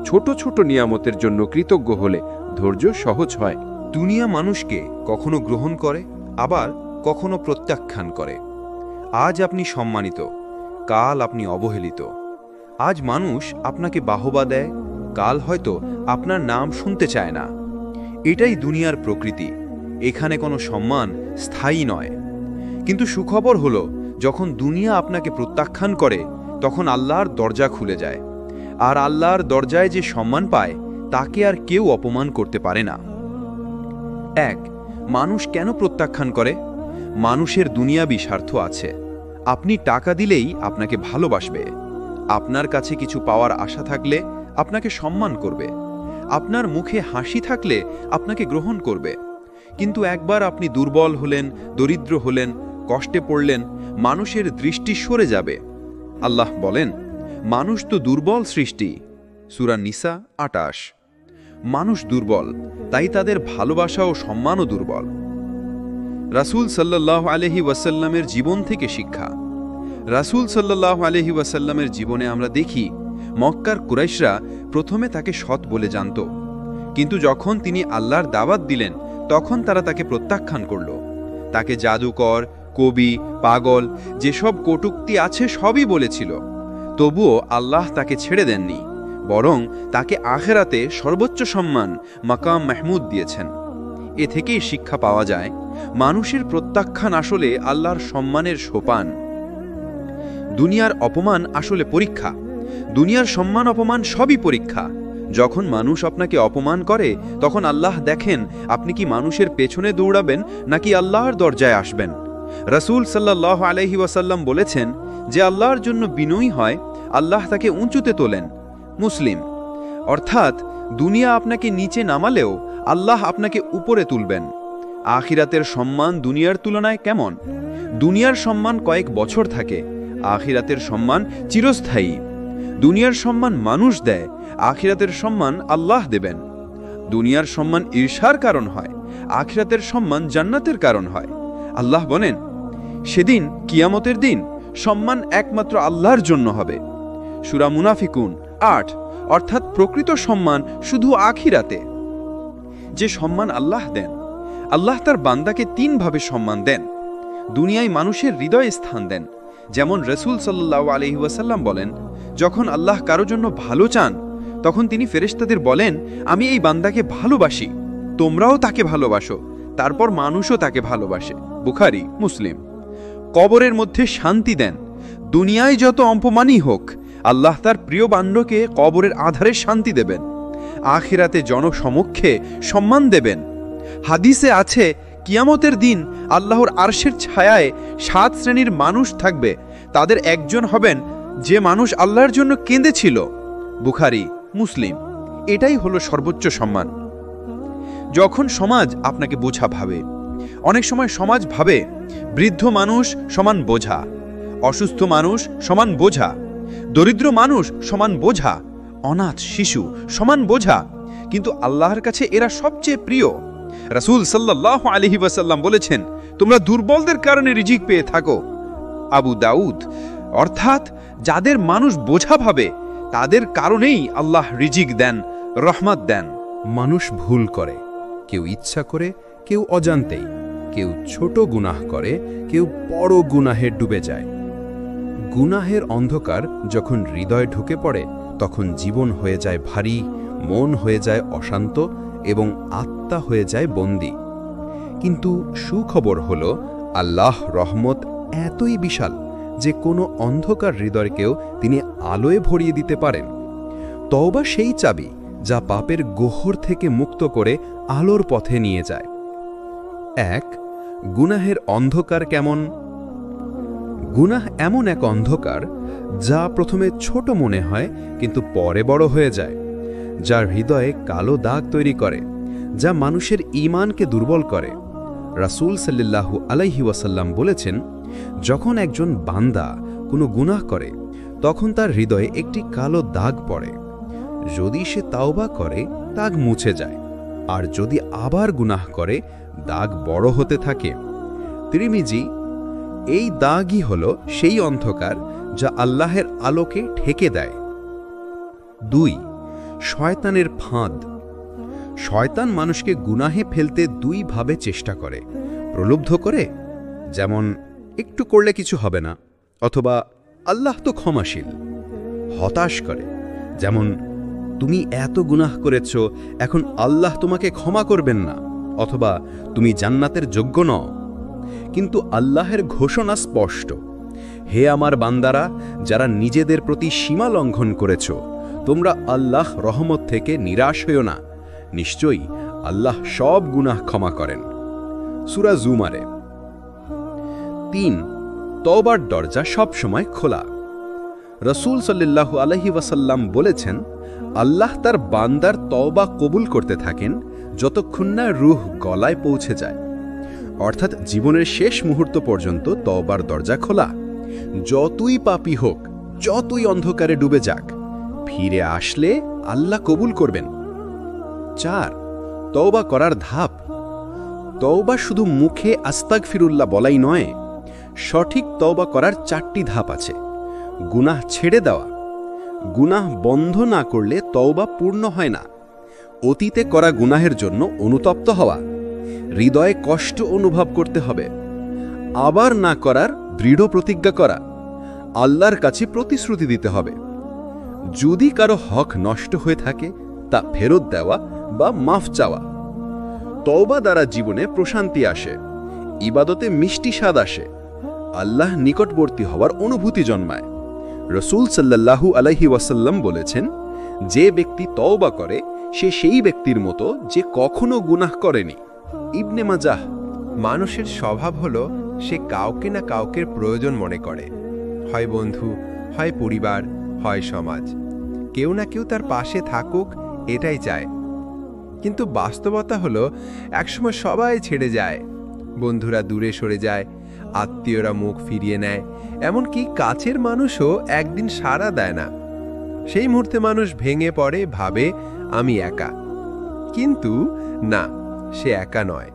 ছোট ছোট নিয়ামতের জন্য কৃতজ্ঞ হলে ধৈর্য সহজ হয়। দুনিয়া মানুষকে কখনো গ্রহণ করে, আবার কখনো প্রত্যাখ্যান করে। আজ আপনি সম্মানিত, কাল আপনি অবহেলিত। আজ মানুষ আপনাকে বাহবা দেয়, কাল হয়তো আপনার নাম শুনতে চায় না। এটাই দুনিয়ার প্রকৃতি। এখানে কোনো সম্মান স্থায়ী নয়। কিন্তু সুখবর হলো, যখন দুনিয়া আপনাকে প্রত্যাখ্যান করে তখন আল্লাহর দরজা খুলে যায়। আর আল্লাহর দরজায় যে সম্মান পায় তাকে আর কেউ অপমান করতে পারে না। 1. মানুষ কেন প্রত্যাখ্যান করে? মানুষের দুনিয়াবি স্বার্থ আছে। আপনি টাকা দিলেই আপনাকে ভালোবাসবে, আপনার কাছে কিছু পাওয়ার আশা থাকলে আপনাকে সম্মান করবে, আপনার মুখে হাসি থাকলে আপনাকে গ্রহণ করবে। কিন্তু একবার আপনি দুর্বল হলেন, দরিদ্র হলেন, কষ্টে পড়লেন, মানুষের দৃষ্টি সরে যাবে। আল্লাহ বলেন, মানুষ তো দুর্বল সৃষ্টি। সূরা নিসা 28। মানুষ দুর্বল, তাই তাদের ভালোবাসা ও সম্মানও দুর্বল। রাসূল সাল্লাল্লাহু আলাইহি ওয়াসাল্লামের জীবন থেকে শিক্ষা। রাসূল সাল্লাল্লাহু আলাইহি ওয়াসাল্লামের জীবনে আমরা দেখি, মক্কার কুরাইশরা প্রথমে তাকে সৎ বলে জানত, কিন্তু যখন তিনি আল্লাহর দাওয়াত দিলেন তখন তারা তাকে প্রত্যাখ্যান করল। তাকে জাদুকর, কবি, পাগল, যেসব কটূক্তি আছে সবই বলেছিল। তবুও আল্লাহ তাকে ছেড়ে দেননি, বরং তাকে আখিরাতে সর্বোচ্চ সম্মান মাকাম মাহমুদ দিয়েছেন। এ থেকেই শিক্ষা পাওয়া যায়, মানুষের প্রত্যাখ্যান আসলে আল্লাহর সম্মানের সোপান। দুনিয়ার অপমান আসলে পরীক্ষা। দুনিয়ার সম্মান অপমান সবই পরীক্ষা। যখন মানুষ আপনাকে অপমান করে তখন আল্লাহ দেখেন আপনি কি মানুষের পেছনে দৌড়াবেন নাকি আল্লাহর দরজায় আসবেন। রাসূল সাল্লাল্লাহু আলাইহি ওয়াসাল্লাম বলেছেন, যে আল্লাহর জন্য বিনয়ী হয় আল্লাহ তাকে উঁচুতে তোলেন। মুসলিম। অর্থাৎ দুনিয়া আপনাকে নিচে নামালেও আল্লাহ আপনাকে উপরে তুলবেন। আখিরাতের সম্মান দুনিয়ার তুলনায় কেমন? দুনিয়ার সম্মান কয়েক বছর থাকে, আখিরাতের সম্মান চিরস্থায়ী। দুনিয়ার সম্মান মানুষ দেয়, আখিরাতের সম্মান আল্লাহ দেবেন। দুনিয়ার সম্মান ঈর্ষার কারণ হয়, আখিরাতের সম্মান জান্নাতের কারণ হয়। আল্লাহ বলেন, সেদিন কিয়ামতের দিন সম্মান একমাত্র আল্লাহর জন্য হবে। সূরা মুনাফিকুন 8। অর্থাৎ প্রকৃত সম্মান শুধু আখিরাতে। যে সম্মান আল্লাহ দেন, আল্লাহ তার বান্দাকে 3 ভাবে সম্মান দেন। দুনিয়ায় মানুষের হৃদয়ে স্থান দেন, যেমন রাসূল সাল্লাল্লাহু আলাইহি ওয়াসাল্লাম বলেন, যখন আল্লাহ কারো জন্য ভালো চান তখন তিনি ফেরেশতাদের বলেন, আমি এই বান্দাকে ভালোবাসি, তোমরাও তাকে ভালোবাসো। তারপর মানুষও তাকে ভালোবাসে। বুখারী, মুসলিম। কবরের মধ্যে শান্তি দেন। দুনিয়ায় যত অপমানই হোক, আল্লাহ তার প্রিয় বান্দাকে কবরের আধারে শান্তি দেবেন। আখিরাতে জনসমক্ষে সম্মান দেবেন। হাদিসে আছে, কিয়ামতের দিন আল্লাহর আরশের ছায়ায় 7 শ্রেণীর মানুষ থাকবে। তাদের একজন হবেন যে মানুষ আল্লাহর জন্য কেঁদেছিল। বুখারী, মুসলিম। এটাই হলো সর্বোচ্চ সম্মান। যখন সমাজ আপনাকে বোঝা ভাবে, অনেক সময় সমাজ ভাবে বৃদ্ধ মানুষ সমান বোঝা, অসুস্থ মানুষ সমান বোঝা, দরিদ্র মানুষ সমান বোঝা, অনাথ শিশু সমান বোঝা, কিন্তু আল্লাহর কাছে এরা সবচেয়ে প্রিয়। রাসূল সাল্লাল্লাহু আলাইহি ওয়াসাল্লাম বলেছেন, তোমরা দুর্বলদের কারণে রিজিক পেয়ে থাকো। আবু দাউদ। অর্থাৎ যাদের মানুষ বোঝা ভাবে তাদের কারণেই আল্লাহ রিজিক দেন, রহমত দেন। মানুষ ভুল করে, কেউ ইচ্ছা করে, কেউ অজান্তেই। কেউ ছোট গুনাহ করে, কেউ বড় গুনাহে ডুবে যায়। গুনাহের অন্ধকার যখন হৃদয়ে ঢুকে পড়ে তখন জীবন হয়ে যায় ভারী, মন হয়ে যায় অশান্ত এবং আত্মা হয়ে যায় বন্দী। কিন্তু সুখবর হলো, আল্লাহ রহমত এতই বিশাল যে কোনো অন্ধকার হৃদয়কেও তিনি আলোয় ভরিয়ে দিতে পারেন। তওবা সেই চাবি যা পাপের গোহর থেকে মুক্ত করে আলোর পথে নিয়ে যায়। 1. গুনাহের অন্ধকার কেমন? গুনাহ এমন এক অন্ধকার যা প্রথমে ছোট মনে হয় কিন্তু পরে বড় হয়ে যায়, যার হৃদয়ে কালো দাগ তৈরি করে, যা মানুষের ঈমানকে দুর্বল করে। রাসূল সাল্লাল্লাহু আলাইহি ওয়াসাল্লাম বলেছেন, যখন একজন বান্দা কোনো গুনাহ করে তখন তার হৃদয়ে একটি কালো দাগ পড়ে। যদি সে তাওবা করে দাগ মুছে যায়, আর যদি আবার গুনাহ করে দাগ বড় হতে থাকে। তিরমিজি। এই দাগই হলো সেই অন্ধকার যা আল্লাহের আলোকে ঢেকে দেয়। 2. শয়তানের ফাঁদ। শয়তান মানুষকে গুনাহে ফেলতে 2 ভাবে চেষ্টা করে। প্রলুব্ধ করে, যেমন একটু করলে কিছু হবে না, অথবা আল্লাহ তো ক্ষমাশীল। হতাশ করে। যেমন, তুমি এত গুনাহ করেছ, এখন আল্লাহ তোমাকে ক্ষমা করবেন না, অথবা তুমি জান্নাতের যোগ্য নও। কিন্তু আল্লাহের ঘোষণা স্পষ্ট, হে আমার বান্দারা, যারা নিজেদের প্রতি সীমা লঙ্ঘন করেছ, তোমরা আল্লাহ রহমত থেকে নিরাশ হইও না। নিশ্চয়ই আল্লাহ সব গুনাহ ক্ষমা করেন। সূরা জুমারে। ৩. তওবার দরজা সব সময় খোলা। রাসূল সাল্লাল্লাহু আলাইহি ওয়াসাল্লাম বলেছেন, আল্লাহ তার বান্দার তওবা কবুল করতে থাকেন যতক্ষণ না রূহ গলায় পৌঁছে যায়। অর্থাৎ জীবনের শেষ মুহূর্ত পর্যন্ত তওবার দরজা খোলা। যতই পাপী হোক, যতই অন্ধকারে ডুবে যাক, ফিরে আসলে আল্লাহ কবুল করবেন। ৪. তওবা করার ধাপ। তওবা শুধু মুখে আস্তাগফিরুল্লাহ বলাই নয়, সঠিক তওবা করার 4টি ধাপ আছে। গুনাহ ছেড়ে দেওয়া। গুনাহ বন্ধ না করলে তওবা পূর্ণ হয় না। অতীতে করা গুনাহের জন্য অনুতপ্ত হওয়া। হৃদয়ে কষ্ট অনুভব করতে হবে। আবার না করার দৃঢ় প্রতিজ্ঞা করা। আল্লাহর কাছে প্রতিশ্রুতি দিতে হবে। যদি কারো হক নষ্ট হয়ে থাকে, তা ফেরত দেওয়া বা মাফ চাওয়া। তওবা দ্বারা জীবনে প্রশান্তি আসে, ইবাদতে মিষ্টি স্বাদ আসে, আল্লাহ নিকটবর্তী হওয়ার অনুভূতি জন্মায়। রাসূল সাল্লাল্লাহু আলাইহি ওয়াসাল্লাম বলেছেন, যে ব্যক্তি তওবা করে সে সেই ব্যক্তির মতো যে কখনো গুনাহ করেনি। ইবনে মাজাহ। মানুষের স্বভাব হলো সে কাউকে না কাউকে প্রয়োজন মনে করে, হয় বন্ধু, হয় পরিবার, হয় সমাজ। কেউ না কেউ তার পাশে থাকুক, এটাই চায়। কিন্তু বাস্তবতা হলো একসময় সবাই ছেড়ে যায়। বন্ধুরা দূরে সরে যায়, আত্মীয়রা মুখ ফিরিয়ে নেয়, এমনকি কাছের মানুষও একদিন সাড়া দেয় না। সেই মুহূর্তে মানুষ ভেঙে পড়ে, ভাবে আমি একা। কিন্তু না, সে একা নয়,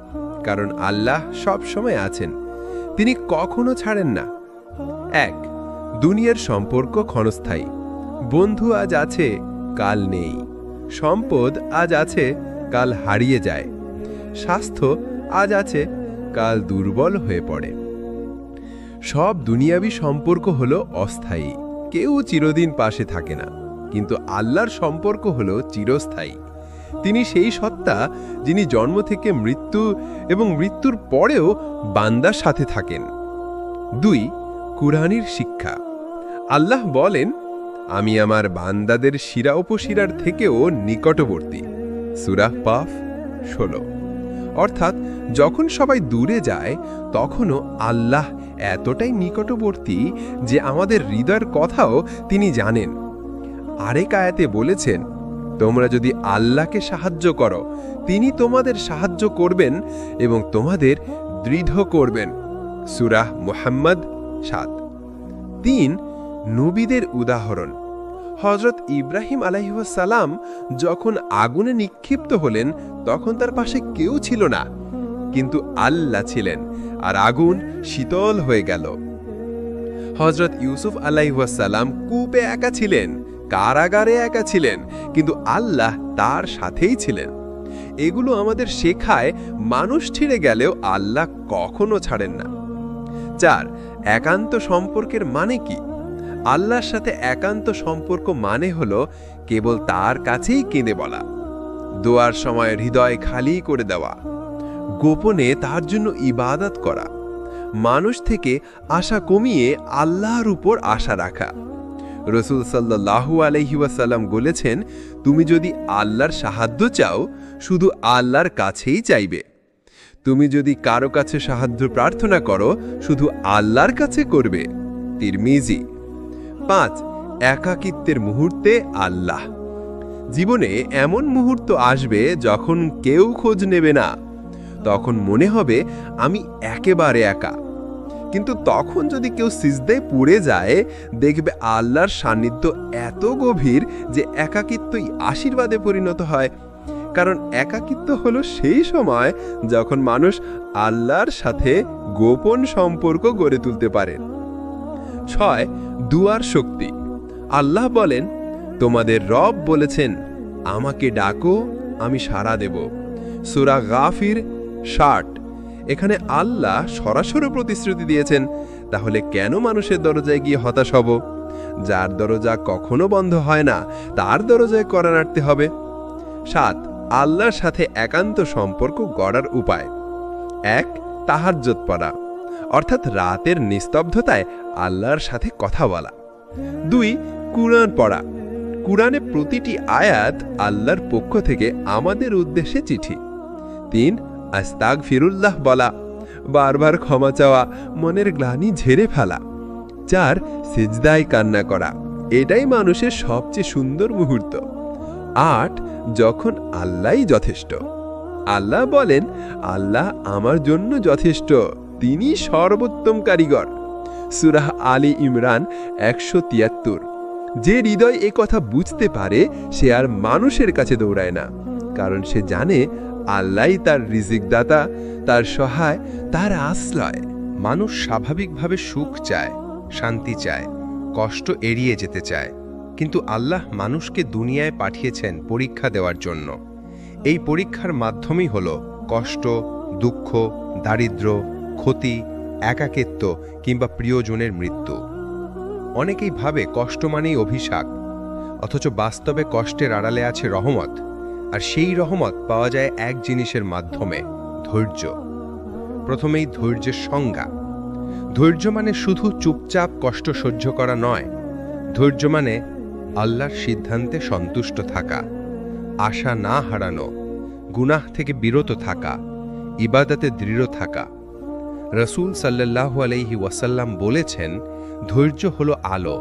কারণ আল্লাহ সব সময় আছেন, তিনি কখনো ছাড়েন না। ১. দুনিয়ার সম্পর্ক ক্ষণস্থায়ী। বন্ধু আজ আছে, কাল নেই। সম্পদ আজ আছে, কাল হারিয়ে যায়। স্বাস্থ্য আজ আছে, কাল দুর্বল হয়ে পড়ে। সব দুনিয়াবী সম্পর্ক হলো অস্থায়ী, কেউ চিরদিন পাশে থাকে না। কিন্তু আল্লাহর সম্পর্ক হলো চিরস্থায়ী। তিনি সেই সত্তা যিনি জন্ম থেকে মৃত্যু এবং মৃত্যুর পরেও বান্দার সাথে থাকেন। ২. কুরআনের শিক্ষা। আল্লাহ বলেন, আমি আমার বান্দাদের শিরা উপশিরার থেকেও নিকটবর্তী। সূরা কাফ ১৬। অর্থাৎ যখন সবাই দূরে যায়, তখনও আল্লাহ এতটাই নিকটবর্তী যে আমাদের হৃদয়ের কথাও তিনি জানেন। আরেক আয়াতে বলেছেন, তোমরা যদি আল্লাহকে সাহায্য করো, তিনি তোমাদের সাহায্য করবেন এবং তোমাদের দৃঢ় করবেন। সূরা মুহাম্মদ ৭। ৩. নবীদের উদাহরণ। হযরত ইব্রাহিম আলাইহিস সালাম যখন আগুনে নিক্ষিপ্ত হলেন, তখন তার পাশে কেউ ছিল না, কিন্তু আল্লাহ ছিলেন, আর আগুন শীতল হয়ে গেল। হযরত ইউসুফ আলাইহিস সালাম কূপে একা ছিলেন, কারাগারে একা ছিলেন, কিন্তু আল্লাহ তার সাথেই ছিলেন। এগুলো আমাদের শেখায়, মানুষ ছেড়ে গেলেও আল্লাহ কখনো ছাড়েন না। ৪. একান্ত সম্পর্কের মানে কি? আল্লাহর সাথে একান্ত সম্পর্ক মানে হলো কেবল তার কাছেই কেঁদে বলা, দোয়ার সময় হৃদয় খালি করে দেওয়া, গোপনে তার জন্য ইবাদত করা, মানুষ থেকে আশা কমিয়ে আল্লাহর উপর আশা রাখা। রাসূল সাল্লাল্লাহু আলাইহি ওয়াসাল্লাম বলেছেন, তুমি যদি আল্লাহর সাহায্য চাও, শুধু আল্লাহর কাছেই চাইবে। তুমি যদি কারো কাছে সাহায্য প্রার্থনা করো, শুধু আল্লাহর কাছে করবে। তিরমিজি। ৫. একাকিত্বের মুহূর্তে আল্লাহ। জীবনে এমন মুহূর্ত আসবে যখন কেউ খোঁজ নেবে না, তখন মনে হবে আমি একেবারে একা। কিন্তু তখন যদি কেউ সিজদায় পড়ে যায়, দেখবে আল্লাহর সান্নিধ্য এত গভীর যে একাকিত্বই আশীর্বাদে পরিণত হয়। কারণ একাকিত্ব হলো সেই সময় যখন মানুষ আল্লাহর সাথে গোপন সম্পর্ক গড়ে তুলতে পারে। ৬. দুয়ার শক্তি। আল্লাহ বলেন, তোমাদের রব বলেছেন, আমাকে ডাকো, আমি সাড়া দেব। সূরা গাফির ৬০। এখানে আল্লাহ সরাসরি প্রতিশ্রুতি দিয়েছেন, তাহলে কেন মানুষের দরজায় গিয়ে হতাশ হব? যার দরজা কখনো বন্ধ হয় না তার দরজায় কড়া নাড়তে হবে। 7. আল্লাহর সাথে একান্ত সম্পর্ক গড়ার উপায়। 1. তাহাজ্জুদ পড়া, অর্থাৎ রাতের নিস্তব্ধতায় আল্লাহর সাথে কথা বলা। 2. কুরআন পড়া, কুরআনে প্রতিটি আয়াত আল্লাহর পক্ষ থেকে আমাদের উদ্দেশ্যে চিঠি। 3. আস্তাগফিরুল্লাহ বলা, বারবার ক্ষমা চাওয়া, মনের গ্লানি ঝেড়ে ফেলা। 4. সিজদায় কান্না করা, এটাই মানুষের সবচেয়ে সুন্দর মুহূর্ত। 8. যখন আল্লাহই যথেষ্ট। আল্লাহ বলেন, আল্লাহ আমার জন্য যথেষ্ট, তিনি সর্বোত্তম কারিগর। সূরা আলী ইমরান 173। যে হৃদয় এ কথা বুঝতে পারে সে আর মানুষের কাছে দৌড়ায় না, কারণ সে জানে আল্লাহই তার রিজিকদাতা, তার সহায়, তার আশ্রয়। মানুষ স্বাভাবিকভাবে সুখ চায়, শান্তি চায়, কষ্ট এড়িয়ে যেতে চায়, কিন্তু আল্লাহ মানুষকে দুনিয়ায় পাঠিয়েছেন পরীক্ষা দেওয়ার জন্য। এই পরীক্ষার মাধ্যমেই হল কষ্ট, দুঃখ, দারিদ্র্য, ক্ষতি, একাকিত্ব কিংবা প্রিয়জনের মৃত্যু। অনেকেই ভাবে কষ্ট মানেই অভিশাপ, অথচ বাস্তবে কষ্টের আড়ালে আছে রহমত, আর সেই রহমত পাওয়া যায় এক জিনিসের মাধ্যমে, ধৈর্য। প্রথমেই ধৈর্যের সংজ্ঞা। ধৈর্য মানে শুধু চুপচাপ কষ্ট সহ্য করা নয়। ধৈর্য মানে আল্লাহর সিদ্ধান্তে সন্তুষ্ট থাকা, আশা না হারানো, গুনাহ থেকে বিরত থাকা, ইবাদতে দৃঢ় থাকা। রাসূল সাল্লাল্লাহু আলাইহি ওয়াসাল্লাম বলেছেন, ধৈর্য হলো আলো,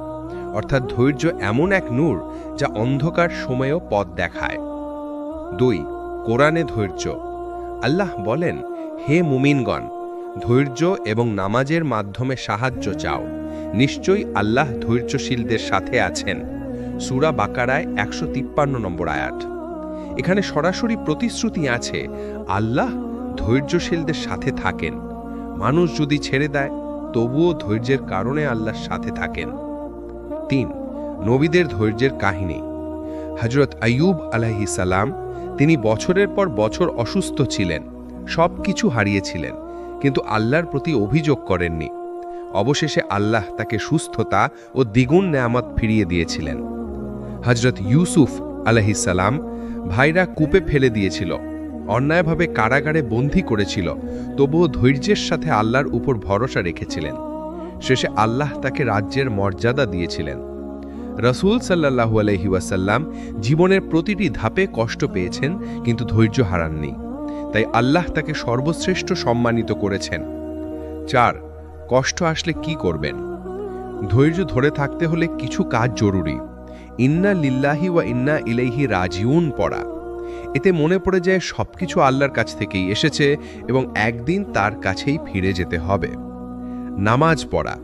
অর্থাৎ ধৈর্য এমন এক নূর যা অন্ধকার সময়েও পথ দেখায়। 2. কোরআনে ধৈর্য। আল্লাহ বলেন, হে মুমিনগণ, ধৈর্য এবং নামাজের মাধ্যমে সাহায্য চাও, নিশ্চয়ই আল্লাহ ধৈর্যশীলদের সাথে আছেন। সূরা বাকারায় 153 নম্বর আয়াত। এখানে সরাসরি প্রতিশ্রুতি আছে আল্লাহ ধৈর্যশীলদের সাথে থাকেন। মানুষ যদি ছেড়ে দেয় তবুও ধৈর্যের কারণে আল্লাহর সাথে থাকেন। 3. নবীদের ধৈর্যের কাহিনী। হযরত আইয়ুব আলাইহিস সালাম, তিনি বছরের পর বছর অসুস্থ ছিলেন, সব কিছু হারিয়েছিলেন, কিন্তু আল্লাহর প্রতি অভিযোগ করেননি। অবশেষে আল্লাহ তাকে সুস্থতা ও দ্বিগুণ নেয়ামত ফিরিয়ে দিয়েছিলেন। হযরত ইউসুফ আলাইহিস সালাম, ভাইরা কূপে ফেলে দিয়েছিল, অন্যায়ভাবে কারাগারে বন্দী করেছিল, তবুও ধৈর্যের সাথে আল্লাহর উপর ভরসা রেখেছিলেন। শেষে আল্লাহ তাকে রাজ্যের মর্যাদা দিয়েছিলেন। রাসূল সাল্লাল্লাহু আলাইহি ওয়াসাল্লাম জীবনের প্রতিটি ধাপে কষ্ট পেয়েছেন, কিন্তু ধৈর্য হারাননি, তাই আল্লাহ তাকে সর্বশ্রেষ্ঠ সম্মানিত করেছেন। 4. কষ্ট আসলে কি করবেন? ধৈর্য ধরে থাকতে হলে কিছু কাজ জরুরি। ইন্না লিল্লাহি ওয়া ইন্না ইলাইহি রাজিউন পড়া। এতে মনে পড়ে যায় সবকিছু আল্লাহর কাছ থেকেই এসেছে এবং একদিন তার কাছেই ফিরে যেতে হবে। নামাজ পড়া।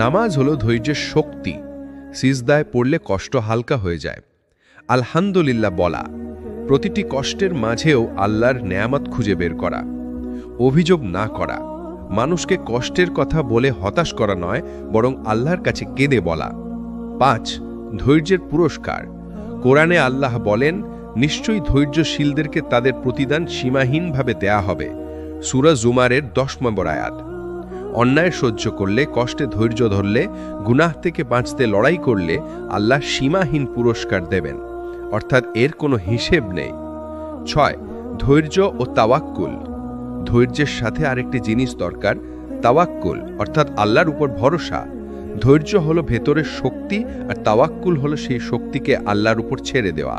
নামাজ হলো ধৈর্যের শক্তি। সিজদায় পড়লে কষ্ট হালকা হয়ে যায়। আলহামদুলিল্লাহ বলা, প্রতিটি কষ্টের মাঝেও আল্লাহর নেয়ামত খুঁজে বের করা। অভিযোগ না করা, মানুষকে কষ্টের কথা বলে হতাশ করা নয়, বরং আল্লাহর কাছে কেঁদে বলা। 5. ধৈর্যের পুরস্কার। কোরআনে আল্লাহ বলেন, নিশ্চয়ই ধৈর্যশীলদেরকে তাদের প্রতিদান সীমাহীনভাবে দেয়া হবে। সূরা জুমারের 10 নম্বর আয়াত। অন্যায় সহ্য করলে, কষ্টে ধৈর্য ধরলে, গুনাহ থেকে বাঁচতে লড়াই করলে আল্লাহ সীমাহীন পুরস্কার দেবেন, অর্থাৎ এর কোনো হিসেব নেই। 6. ধৈর্য ও তাওয়াক্কুল। ধৈর্যের সাথে আরেকটি জিনিস দরকার, তাওয়াক্কুল, অর্থাৎ আল্লাহর উপর ভরসা। ধৈর্য হলো ভেতরের শক্তি, আর তাওয়াক্কুল হলো সেই শক্তিকে আল্লাহর উপর ছেড়ে দেওয়া।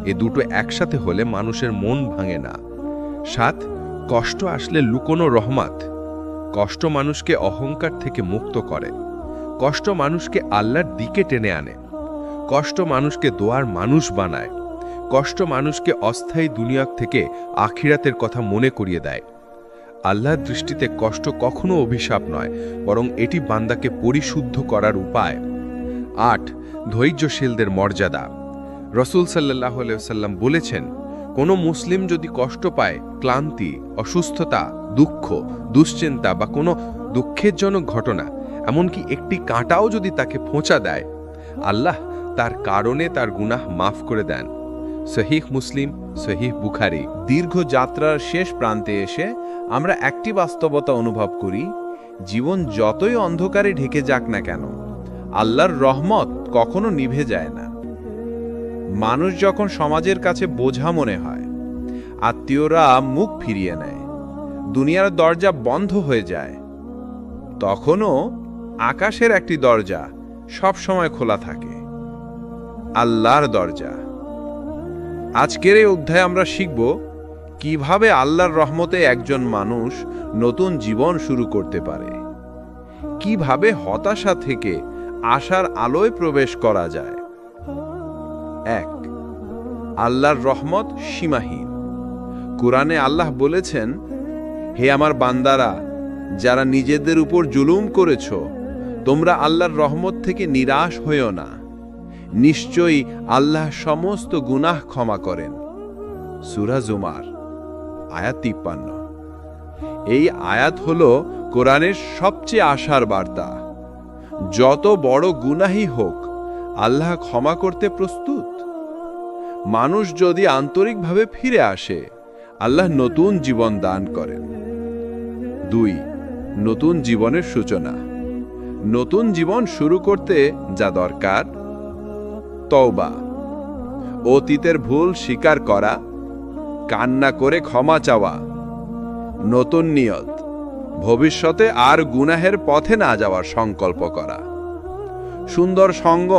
এ দুটো একসাথে হলে মানুষের মন ভাঙে না। 7. কষ্ট আসলে লুকোনো রহমত। কষ্ট মানুষকে অহংকার থেকে মুক্ত করে। কষ্ট মানুষকে আল্লাহর দিকে টেনে আনে। কষ্ট মানুষকে দোয়ার মানুষ বানায়। কষ্ট মানুষকে অস্থায়ী দুনিয়া থেকে আখিরাতের কথা মনে করিয়ে দেয়। আল্লাহর দৃষ্টিতে কষ্ট কখনো অভিশাপ নয়, বরং এটি বান্দাকে পরিশুদ্ধ করার উপায়। 8. ধৈর্যশীলদের মর্যাদা। রাসূল সাল্লাল্লাহু আলাইহি ওয়াসাল্লাম বলেছেন, কোনো মুসলিম যদি কষ্ট পায়, ক্লান্তি, অসুস্থতা, দুঃখ, দুশ্চিন্তা বা কোনো দুঃখেরজনক ঘটনা, এমনকি একটি কাঁটাও যদি তাকে খোঁচা দেয়, আল্লাহ তার কারণে তার গুনাহ মাফ করে দেন। সহিহ মুসলিম, সহিহ বুখারী। দীর্ঘ যাত্রার শেষ প্রান্তে এসে আমরা একটি বাস্তবতা অনুভব করি, জীবন যতই অন্ধকারে ঢেকে যাক না কেন, আল্লাহর রহমত কখনো নিভে যায় না। মানুষ যখন সমাজের কাছে বোঝা মনে হয়, আত্মীয়রা মুখ ফিরিয়ে নেয়, দুনিয়ার দরজা বন্ধ হয়ে যায়, তখনও আকাশের একটি দরজা সব সময় খোলা থাকে, আল্লাহর দরজা। আজকের এই অধ্যায়ে আমরা শিখব কিভাবে আল্লাহর রহমতে একজন মানুষ নতুন জীবন শুরু করতে পারে, কিভাবে হতাশা থেকে আশার আলোয় প্রবেশ করা যায়। 1. আল্লাহর রহমত সীমাহীন। কুরআনে আল্লাহ বলেছেন, হে আমার বান্দারা, যারা নিজেদের উপর জুলুম করেছ, তোমরা আল্লাহর রহমত থেকে নিরাশ হইও না। নিশ্চয়ই আল্লাহ সমস্ত গুনাহ ক্ষমা করেন। সূরা জুমার আয়াত 53। এই আয়াত হলো কোরআনের সবচেয়ে আশার বার্তা। যত বড় গুনাহই হোক, আল্লাহ ক্ষমা করতে প্রস্তুত। মানুষ যদি আন্তরিকভাবে ফিরে আসে, আল্লাহ নতুন জীবন দান করেন। 2. নতুন জীবনের সূচনা। নতুন জীবন শুরু করতে যা দরকার: তওবা, অতীতের ভুল স্বীকার করা, কান্না করে ক্ষমা চাওয়া, নতুন নিয়ত, ভবিষ্যতে আর গুনাহের পথে না যাওয়ার সংকল্প করা, সুন্দর সঙ্গ,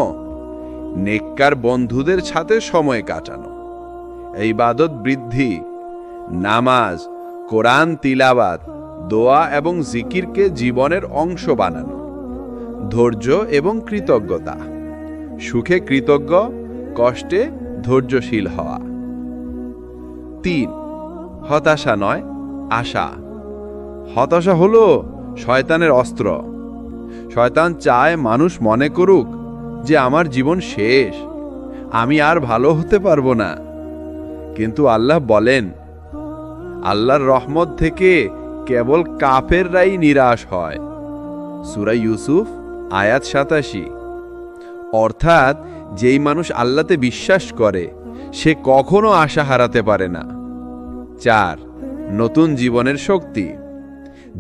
নেককার বন্ধুদের সাথে সময় কাটানো, ইবাদত বৃদ্ধি, নামাজ, কোরআন তিলাওয়াত, দোয়া এবং জিকিরকে জীবনের অংশ বানানো, ধৈর্য এবং কৃতজ্ঞতা, সুখে কৃতজ্ঞ, কষ্টে ধৈর্যশীল হওয়া। 3. হতাশা নয়, আশা। হতাশা হলো শয়তানের অস্ত্র। শয়তান চায় মানুষ মনে করুক যে আমার জীবন শেষ, আমি আর ভালো হতে পারবো না। কিন্তু আল্লাহ বলেন, আল্লাহর রহমত থেকে কেবল কাফেররাই নিরাশ হয়। সূরা ইউসুফ আয়াত 87। অর্থাৎ যেই মানুষ আল্লাহতে বিশ্বাস করে, সে কখনো আশা হারাতে পারে না। 4. নতুন জীবনের শক্তি।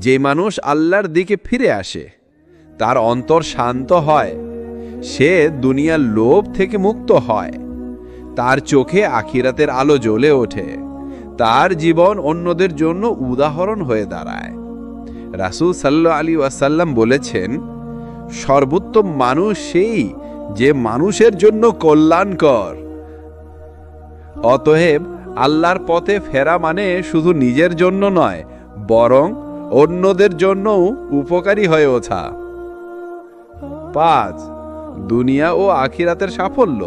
যে মানুষ আল্লাহর দিকে ফিরে আসে, তার অন্তর শান্ত হয়, সে দুনিয়ার লোভ থেকে মুক্ত হয়, তার চোখে আখিরাতের আলো জ্বলে ওঠে, তার জীবন অন্যদের জন্য উদাহরণ হয়ে দাঁড়ায়। রাসূল সাল্লাল্লাহু আলাইহি ওয়াসাল্লাম বলেছেন, সর্বোত্তম মানুষ সেই যে মানুষের জন্য কল্যাণকর। অতএব আল্লাহর পথে ফেরা মানে শুধু নিজের জন্য নয়, বরং অন্যদের জন্যও উপকারী হয়ে ওঠা। 5. দুনিয়া ও আখিরাতের সাফল্য।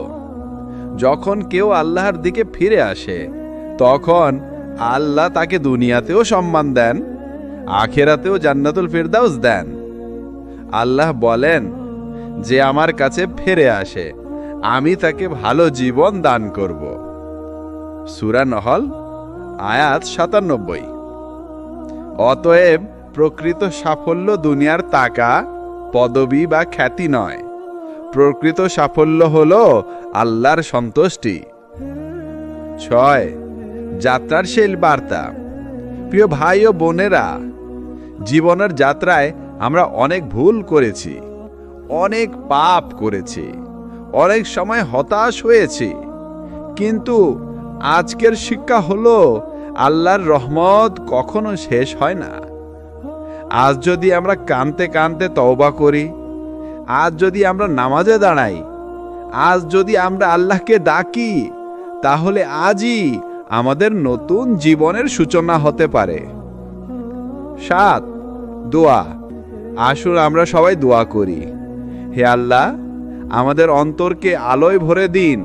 যখন কেউ আল্লাহর দিকে ফিরে আসে, তখন আল্লাহ তাকে দুনিয়াতেও সম্মান দেন, আখিরাতেও জান্নাতুল ফিরদাউস দেন। আল্লাহ বলেন, যে আমার কাছে ফিরে আসে, আমি তাকে ভালো জীবন দান করব। সূরা নহল আয়াত 97। অতএব প্রকৃত সাফল্য দুনিয়ার টাকা, পদবি বা খ্যাতি নয়। প্রকৃত সাফল্য হলো আল্লাহর সন্তুষ্টি। 6. যাত্রার শেষ বার্তা। প্রিয় ভাই ও বোনেরা, জীবনের যাত্রায় আমরা অনেক ভুল করেছি, অনেক পাপ করেছি, অনেক সময় হতাশ হয়েছি। কিন্তু আজকের শিক্ষা হলো, আল্লাহর রহমত কখনো শেষ হয় না। আজ যদি আমরা কাঁদতে কাঁদতে তওবা করি, আজ যদি আমরা নামাজে দাঁড়াই, আজ যদি আমরা আল্লাহকে ডাকি, তাহলে আজই আমাদের নতুন জীবনের সূচনা হতে পারে। 7. দোয়া। আসুন আমরা সবাই দোয়া করি। হে আল্লাহ, আমাদের অন্তরকে আলোয় ভরে দিন।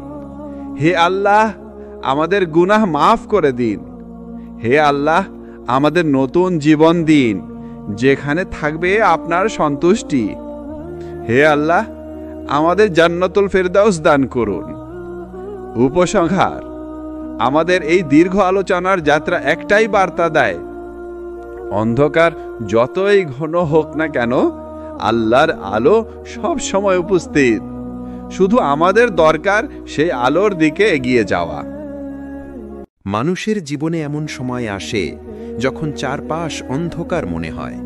হে আল্লাহ, আমাদের গুনাহ মাফ করে দিন। হে আল্লাহ, আমাদের নতুন জীবন দিন, যেখানে থাকবে আপনার সন্তুষ্টি। হে আল্লাহ, আমাদের জান্নাতুল ফিরদাউস দান করুন। উপসংহার: আমাদের এই দীর্ঘ আলোচনার যাত্রা একটাই বার্তা দেয়, অন্ধকার যতই ঘন হোক না কেন, আল্লাহর আলো সব সময় উপস্থিত। শুধু আমাদের দরকার সেই আলোর দিকে এগিয়ে যাওয়া। মানুষের জীবনে এমন সময় আসে যখন চারপাশ অন্ধকার মনে হয়,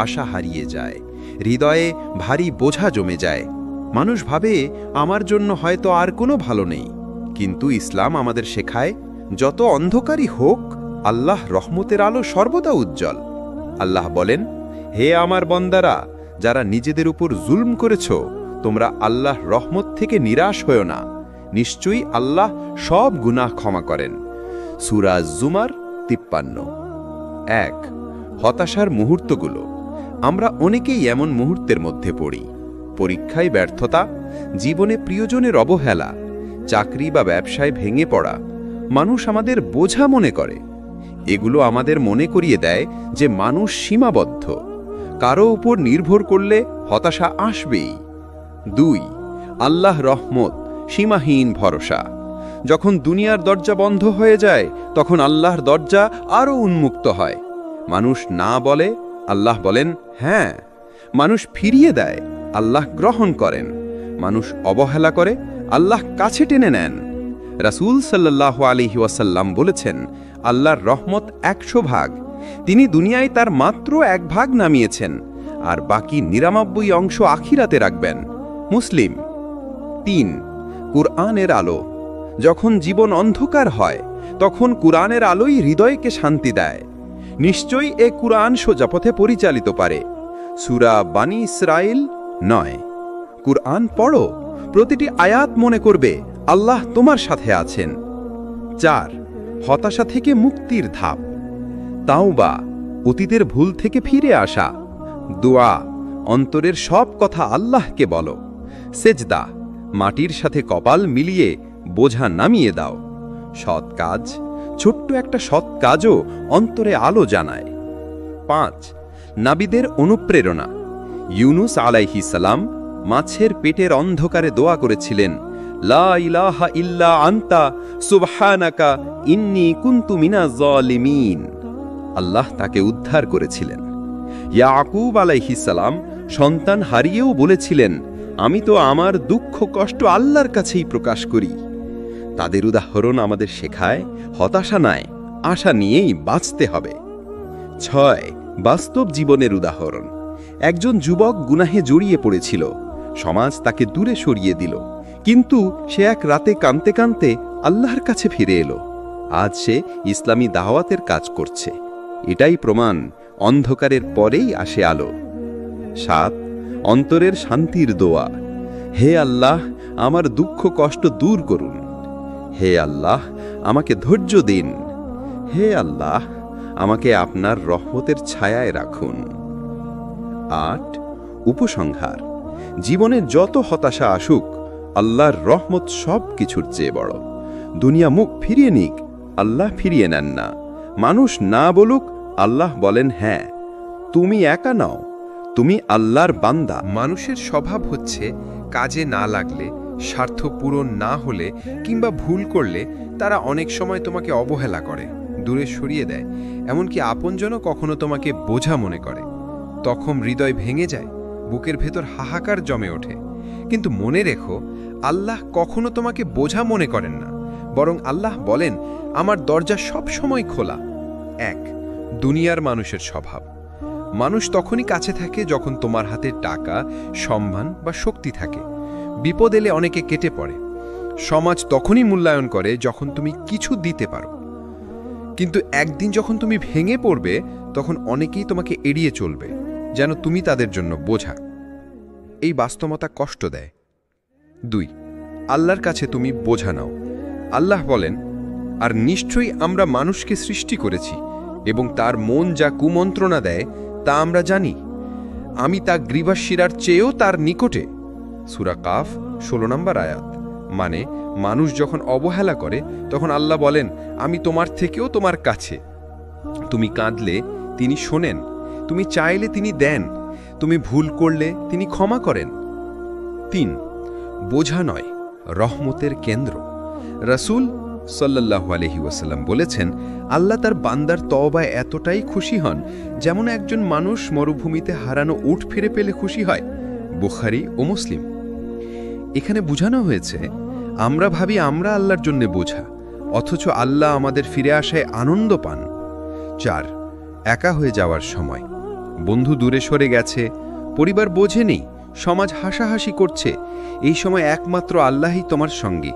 আশা হারিয়ে যায়, হৃদয়ে ভারী বোঝা জমে যায়, মানুষ ভাবে আমার জন্য হয়তো আর কোনো ভালো নেই, কিন্তু ইসলাম আমাদের শেখায় যত অন্ধকারই হোক আল্লাহ রহমতের আলো সর্বদা উজ্জ্বল। আল্লাহ বলেন, হে আমার বন্দারা, যারা নিজেদের উপর জুলম করেছ, তোমরা আল্লাহ রহমত থেকে নিরাশ হও না, নিশ্চয়ই আল্লাহ সব গুনাহ ক্ষমা করেন। সূরা জুমার 53। 1। হতাশার মুহূর্তগুলো। আমরা অনেকেই এমন মুহূর্তের মধ্যে পড়ি। পরীক্ষায় ব্যর্থতা, জীবনে প্রিয়জনের অবহেলা, চাকরি বা ব্যবসায় ভেঙে পড়া, মানুষ আমাদের বোঝা মনে করে। এগুলো আমাদের মনে করিয়ে দেয় যে মানুষ সীমাবদ্ধ, কারো উপর নির্ভর করলে হতাশা আসবেই। 2। আল্লাহ রহমত, সীমাহীন ভরসা। যখন দুনিয়ার দরজা বন্ধ হয়ে যায় তখন আল্লাহর দরজা আরও উন্মুক্ত হয়। মানুষ না বলে, আল্লাহ বলেন হ্যাঁ। মানুষ ফিরিয়ে দেয়, আল্লাহ গ্রহণ করেন। মানুষ অবহেলা করে, আল্লাহ কাছে টেনে নেন। রাসূল সাল্লাল্লাহু আলাইহি ওয়াসাল্লাম বলেছেন, আল্লাহর রহমত 100 ভাগ, তিনি দুনিয়ায় তার মাত্র 1 ভাগ নামিয়েছেন, আর বাকি 99 অংশ আখিরাতে রাখবেন। মুসলিম। 3। কুরআনের আলো। যখন জীবন অন্ধকার হয় তখন কুরআনের আলোই হৃদয়কে শান্তি দেয়। নিশ্চয়ই এ কুরআন সোজা পথে পরিচালিত করে। সূরা বানী ইসরাইল 9। কুরআন পড়ো, প্রতিটি আয়াত মনে করবে আল্লাহ তোমার সাথে আছেন। 4। হতাশা থেকে মুক্তির ধাপ। তাওবা, অতীতের ভুল থেকে ফিরে আসা। দোয়া, অন্তরের সব কথা আল্লাহকে বলো। সেজদা, মাটির সাথে কপাল মিলিয়ে বোঝা নামিয়ে দাও। সৎ কাজ, ছোট্ট একটা সৎ কাজও অন্তরে আলো জানায়। 5। নাবিদের অনুপ্রেরণা। ইউনুস আলাইহিস সালাম মাছের পেটের অন্ধকারে দোয়া করেছিলেন, লা ইলাহা ইল্লা আনতা সুবহানাকা ইন্নী কুনতু মিনাজ জালিমিন। আল্লাহ তাকে উদ্ধার করেছিলেন। ইয়াকুব আলাইহিস সালাম সন্তান হারিয়েও বলেছিলেন, আমি তো আমার দুঃখ কষ্ট আল্লাহর কাছেই প্রকাশ করি। তাদের উদাহরণ আমাদের শেখায় হতাশা নয়, আশা নিয়েই বাঁচতে হবে। 6। বাস্তব জীবনের উদাহরণ। একজন যুবক গুনাহে জড়িয়ে পড়েছিল, সমাজ তাকে দূরে সরিয়ে দিল, কিন্তু সে এক রাতে কাঁদতে কাঁদতে আল্লাহর কাছে ফিরে এলো। আজ সে ইসলামী দাওয়াতের কাজ করছে। এটাই প্রমাণ, অন্ধকারের পরেই আসে আলো। 7। অন্তরের শান্তির দোয়া। হে আল্লাহ, আমার দুঃখ কষ্ট দূর করুন। হে আল্লাহ, আমাকে ধৈর্য দিন। হে আল্লাহ, আমাকে আপনার রহমতের ছায়ায় রাখুন। 8। উপসংহার। জীবনে যত হতাশা আসুক, আল্লাহর রহমত সব কিছুর চেয়ে বড়। দুনিয়া মুখ ফিরিয়ে নিক, আল্লাহ ফিরিয়ে নেন না। মানুষ না বলুক, আল্লাহ বলেন হ্যাঁ। তুমি একা নাও, তুমি আল্লাহর বান্দা। মানুষের স্বভাব হচ্ছে কাজে না লাগলে, স্বার্থ পূরণ না হলে কিংবা ভুল করলে তারা অনেক সময় তোমাকে অবহেলা করে, দূরে সরিয়ে দেয়, এমনকি আপনজনও কখনো তোমাকে বোঝা মনে করে। তখন হৃদয় ভেঙে যায়, বুকের ভেতর হাহাকার জমে ওঠে। কিন্তু মনে রেখো, আল্লাহ কখনো তোমাকে বোঝা মনে করেন না, বরং আল্লাহ বলেন, আমার দরজা সব সময় খোলা। 1। দুনিয়ার মানুষের স্বভাব। মানুষ তখনই কাছে থাকে যখন তোমার হাতে টাকা, সম্মান বা শক্তি থাকে। বিপদ এলে অনেকে কেটে পড়ে। সমাজ তখনই মূল্যায়ন করে যখন তুমি কিছু দিতে পারো। কিন্তু একদিন যখন তুমি ভেঙে পড়বে, তখন অনেকেই তোমাকে এড়িয়ে চলবে, যেন তুমি তাদের জন্য বোঝা। এই বাস্তবতা কষ্ট দেয়। 2। আল্লাহর কাছে তুমি বোঝা নাও। আল্লাহ বলেন, আর নিশ্চয়ই আমরা মানুষকে সৃষ্টি করেছি এবং তার মন যা কুমন্ত্রণা দেয় তা আমরা জানি। আমি তা গ্রীবাশিরার চেয়েও তার নিকটে। সূরা কাফ 16 নম্বর আয়াত। মানে মানুষ যখন অবহেলা করে তখন আল্লাহ বলেন, আমি তোমার থেকেও তোমার কাছে। তুমি কাঁদলে তিনি শোনেন, তুমি চাইলে তিনি দেন, তুমি ভুল করলে তিনি ক্ষমা করেন। 3। বোঝা নয়, রহমতের কেন্দ্র। রাসূল সাল্লাল্লাহু আলাইহি ওয়াসাল্লাম বলেছেন, আল্লাহ তার বান্দার তওবায় এতটাই খুশি হন যেমন একজন মানুষ মরুভূমিতে হারানো উট ফিরে পেলে খুশি হয়। বুখারী ও মুসলিম। এখানে বোঝানো হয়েছে, আমরা ভাবি আমরা আল্লাহর জন্য বোঝা, অথচ আল্লাহ আমাদের ফিরে আসায় আনন্দ পান। 4। একা হয়ে যাওয়ার সময়। বন্ধু দূরে সরে গেছে, পরিবার বোঝে নেই, সমাজ হাসাহাসি করছে, এই সময় একমাত্র আল্লাহই তোমার সঙ্গী।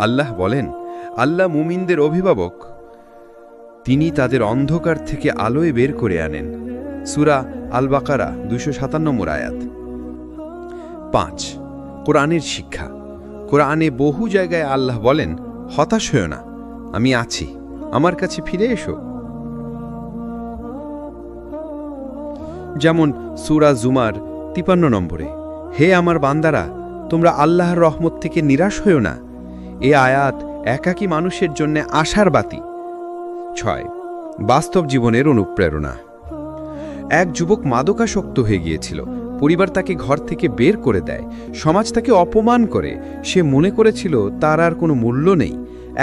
আল্লাহ বলেন, আল্লাহ মুমিনদের অভিভাবক, তিনি তাদের অন্ধকার থেকে আলোয় বের করে আনেন। সূরা আল বাকারা 257 আয়াত। 5. কোরআনের শিক্ষা। কোরআনে বহু জায়গায় আল্লাহ বলেন, হতাশ হয়ো না, আমি আছি, আমার কাছে ফিরে এসো। যেমন সূরা জুমার 53 নম্বরে, হে আমার বান্দারা, তোমরা আল্লাহর রহমত থেকে নিরাশ হয়ো না। এ আয়াত একাকী মানুষের জন্য আশার বাতি। 6. বাস্তব জীবনের অনুপ্রেরণা। এক যুবক মাদকাসক্ত হয়ে গিয়েছিল। পরিবার তাকে ঘর থেকে বের করে দেয়, সমাজ তাকে অপমান করে। সে মনে করেছিল তার আর কোনো মূল্য নেই।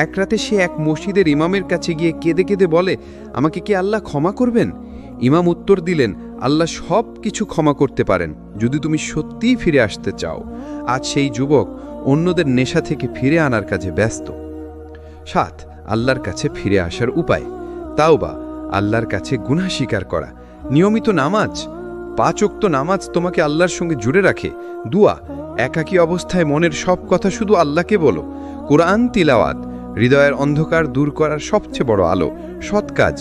এক রাতে সে এক মসজিদের ইমামের কাছে গিয়ে কেঁদে কেঁদে বলে, আমাকে কি আল্লাহ ক্ষমা করবেন? ইমাম উত্তর দিলেন, আল্লাহ সব কিছু ক্ষমা করতে পারেন যদি তুমি সত্যিই ফিরে আসতে চাও। আজ সেই যুবক অন্যদের নেশা থেকে ফিরে আনার কাজে ব্যস্ত। 7. আল্লাহর কাছে ফিরে আসার উপায়। তাওবা, আল্লাহর কাছে গুনাহ স্বীকার করা। নিয়মিত নামাজ, 5 ওয়াক্ত নামাজ তোমাকে আল্লাহর সঙ্গে জুড়ে রাখে। দুয়া, একাকী অবস্থায় মনের সব কথা শুধু আল্লাহকে বলো। কোরআন তিলাওয়াত, হৃদয়ের অন্ধকার দূর করার সবচেয়ে বড় আলো। সৎ কাজ,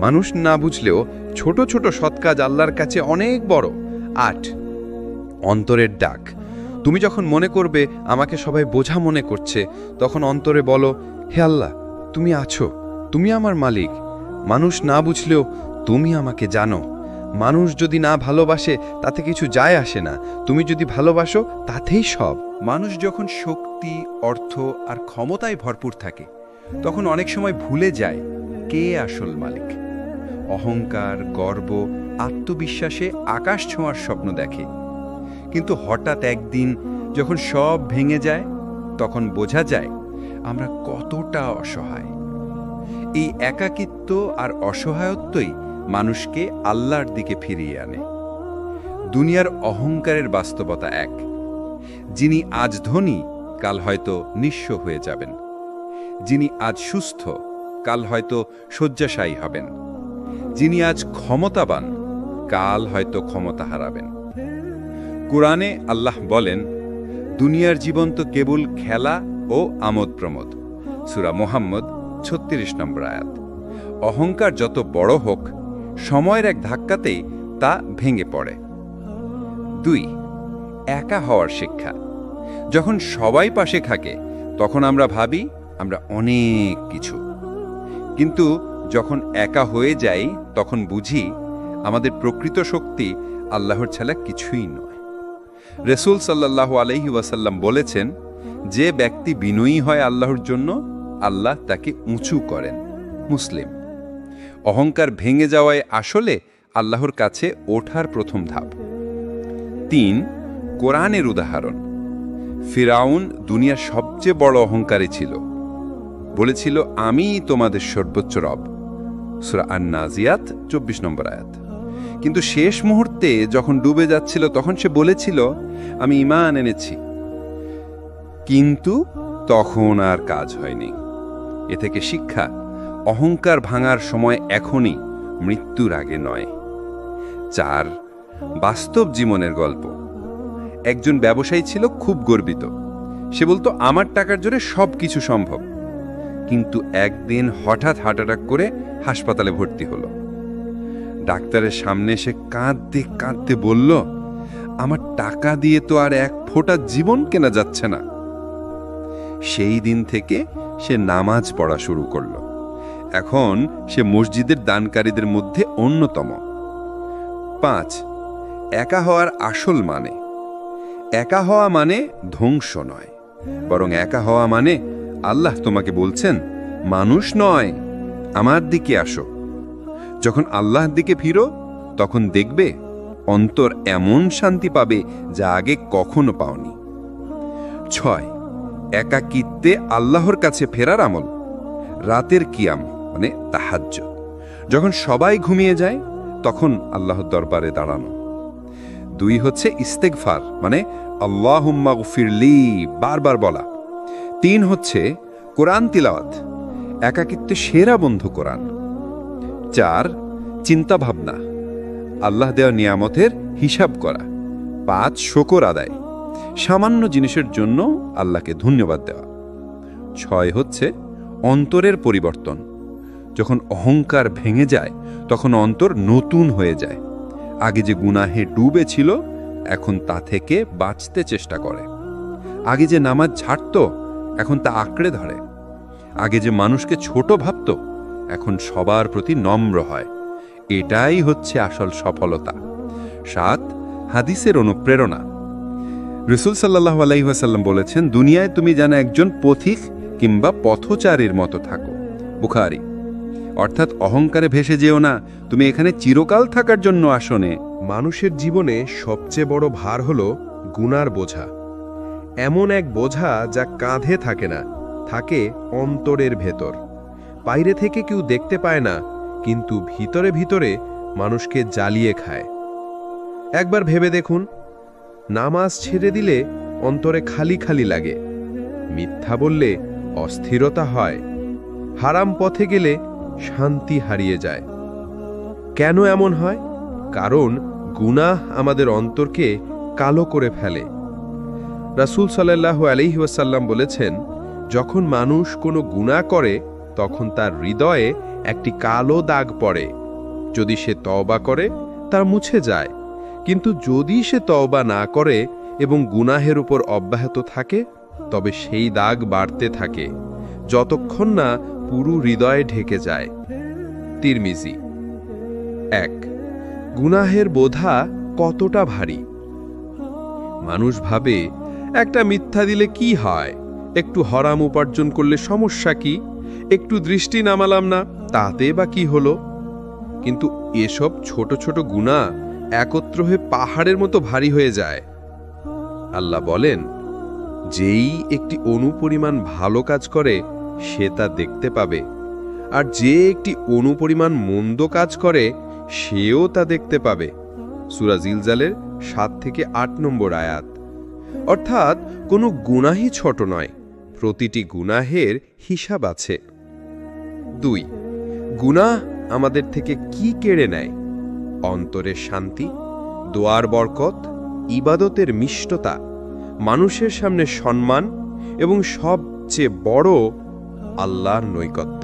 মানুষ না বুঝলেও ছোট ছোট সৎ কাজ আল্লাহর কাছে অনেক বড়। 8. অন্তরের ডাক। তুমি যখন মনে করবে আমাকে সবাই বোঝা মনে করছে, তখন অন্তরে বলো, হে আল্লাহ, তুমি আছো, তুমি আমার মালিক। মানুষ না বুঝলেও তুমি আমাকে জানো। মানুষ যদি না ভালোবাসে তাতে কিছু যায় আসে না, তুমি যদি ভালোবাসো তাতেই সব। মানুষ যখন শক্তি, অর্থ আর ক্ষমতায় ভরপুর থাকে, তখন অনেক সময় ভুলে যায় কে আসল মালিক। অহংকার, গর্ব, আত্মবিশ্বাসে আকাশ ছোঁয়ার স্বপ্ন দেখে। কিন্তু হঠাৎ একদিন যখন সব ভেঙে যায়, তখন বোঝা যায় আমরা কতটা অসহায়। এই একাকিত্ব আর অসহায়ত্বই মানুষকে আল্লাহর দিকে ফিরিয়ে আনে। দুনিয়ার অহংকারের বাস্তবতা এক, যিনি আজ ধনী কাল হয়তো নিঃস্ব হয়ে যাবেন। যিনি আজ সুস্থ কাল হয়তো শয্যাশায়ী হবেন। যিনি আজ ক্ষমতাবান কাল হয়তো ক্ষমতা হারাবেন। কোরআনে আল্লাহ বলেন, দুনিয়ার জীবন তো কেবল খেলা ও আমোদ প্রমোদ। সূরা মুহাম্মদ 36 নম্বর আয়াত। অহংকার যত বড় হোক, সময়ের এক ধাক্কাতেই তা ভেঙে পড়ে। 2. একা হওয়ার শিক্ষা। যখন সবাই পাশে থাকে, তখন আমরা ভাবি আমরা অনেক কিছু, কিন্তু যখন একা হয়ে যাই তখন বুঝি আমাদের প্রকৃত শক্তি আল্লাহর ছাড়া কিছুই নয়। রাসূল সাল্লাল্লাহু আলাইহি ওয়াসাল্লাম বলেছেন, যে ব্যক্তি বিনয়ী হয় আল্লাহর জন্য, আল্লাহ তাকে উঁচু করেন। মুসলিম। অহংকার ভেঙে যাওয়ায় আসলে আল্লাহর কাছে ওঠার প্রথম ধাপ। 3. কোরআনের উদাহরণ। ফিরাউন দুনিয়ার সবচেয়ে বড় অহংকারী ছিল, বলেছিল আমিই তোমাদের সর্বোচ্চ রব। সূরা আন-নাজিয়াত 24 নম্বর আয়াত। কিন্তু শেষ মুহূর্তে যখন ডুবে যাচ্ছিল, তখন সে বলেছিল আমি ঈমান এনেছি। কিন্তু তখন আর কাজ হয়নি। এ থেকে শিক্ষা, অহংকার ভাঙার সময় এখনই, মৃত্যুর আগে নয়। 4. বাস্তব জীবনের গল্প। একজন ব্যবসায়ী ছিল খুব গর্বিত। সে বলতো আমার টাকার জোরে সব কিছু সম্ভব। কিন্তু একদিন হঠাৎ হার্ট অ্যাটাক করে হাসপাতালে ভর্তি হলো। ডাক্তারের সামনে এসে কাঁদতে কাঁদতে বলল, আমার টাকা দিয়ে তো আর এক ফোঁটা জীবন কেনা যাচ্ছে না। সেই দিন থেকে সে নামাজ পড়া শুরু করল। এখন সে মসজিদের দানকারীদের মধ্যে অন্যতম। 5. একা হওয়ার আসল মানে। একা হওয়া মানে ধ্বংস নয়, বরং একা হওয়া মানে আল্লাহ তোমাকে বলছেন, মানুষ নয়, আমার দিকে আসো। যখন আল্লাহর দিকে ফিরো, তখন দেখবে অন্তর এমন শান্তি পাবে যা আগে কখনো পাওনি। 6. একাকিত্বে আল্লাহর কাছে ফেরার আমল। রাতের কিয়াম মানে তাহাজ্জুদ। যখন সবাই ঘুমিয়ে যায়, তখন আল্লাহর দরবারে দাঁড়ানো। 2 হচ্ছে ইস্তেগফার মানে আল্লাহুম্মা গফিরলি, বারবার বলা। 3 হচ্ছে কোরআন তিলাওয়াত, একাকিত্বে সেরা বন্ধু কোরআন। 4. চিন্তা ভাবনা, আল্লাহ দেওয়া নিয়ামতের হিসাব করা। 5 শকর আদায়, সামান্য জিনিসের জন্য আল্লাহকে ধন্যবাদ দেওয়া। 6 হচ্ছে অন্তরের পরিবর্তন। যখন অহংকার ভেঙে যায় তখন অন্তর নতুন হয়ে যায়। আগে যে গুনাহে ডুবে ছিল এখন তা থেকে বাঁচতে চেষ্টা করে। আগে যে নামাজ ছাড়ত এখন তা আঁকড়ে ধরে। আগে যে মানুষকে ছোট ভাবত এখন সবার প্রতি নম্র হয়। এটাই হচ্ছে আসল সফলতা। 7 হাদিসের অনুপ্রেরণা। রাসূল সাল্লাল্লাহু আলাইহি ওয়াসাল্লাম বলেছেন, দুনিয়ায় তুমি যেন একজন পথিক কিংবা পথচারীর মতো থাকো। বুখারী। অর্থাৎ অহংকারে ভেসে যেও না, তুমি এখানে চিরকাল থাকার জন্য আসনে। মানুষের জীবনে সবচেয়ে বড় ভার হল গুনার বোঝা। এমন এক বোঝা যা কাঁধে থাকে না, থাকে অন্তরের ভেতর। বাইরে থেকে কেউ দেখতে পায় না, কিন্তু ভিতরে ভিতরে মানুষকে জ্বালিয়ে খায়। একবার ভেবে দেখুন, নামাজ ছেড়ে দিলে অন্তরে খালি খালি লাগে, মিথ্যা বললে অস্থিরতা হয়, হারাম পথে গেলে শান্তি হারিয়ে যায়। কেন এমন হয়? কারণ গুনাহ আমাদের অন্তরকে কালো করে ফেলে। রাসূল সাল্লাল্লাহু আলাইহি ওয়াসাল্লাম বলেছেন, যখন মানুষ কোনো গুনাহ করে তখন তার হৃদয়ে একটি কালো দাগ পড়ে। যদি সে তওবা করে তার মুছে যায়, কিন্তু যদি সে তওবা না করে এবং গুনাহের উপর অব্যাহত থাকে তবে সেই দাগ বাড়তে থাকে, যতক্ষণ না পুরো হৃদয়ে ঢেকে যায়। তিরমিজি। 1 গুনাহের বোঝা কতটা ভারী। মানুষ ভাবে, একটা মিথ্যা দিলে কি হয়, একটু হারাম উপার্জন করলে সমস্যা কি, একটু দৃষ্টি নামালাম না তাতে বা কি হলো। কিন্তু এসব ছোট ছোট গুনাহ একত্র হয়ে পাহাড়ের মতো ভারী হয়ে যায়। আল্লাহ বলেন, যেই একটি অনুপরিমাণ ভালো কাজ করে সে তা দেখতে পাবে, আর যে একটি অনুপরিমাণ মন্দ কাজ করে সেও তা দেখতে পাবে। সূরা জিলজালের 7 থেকে 8 নম্বর আয়াত। অর্থাৎ কোনো গুনাহই ছোট নয়, প্রতিটি গুনাহের হিসাব আছে। 2 গুনাহ আমাদের থেকে কি কেড়ে নেয়? অন্তরের শান্তি, দোয়ার বরকত, ইবাদতের মিষ্টতা, মানুষের সামনে সম্মান এবং সবচেয়ে বড় আল্লাহর নৈকট্য।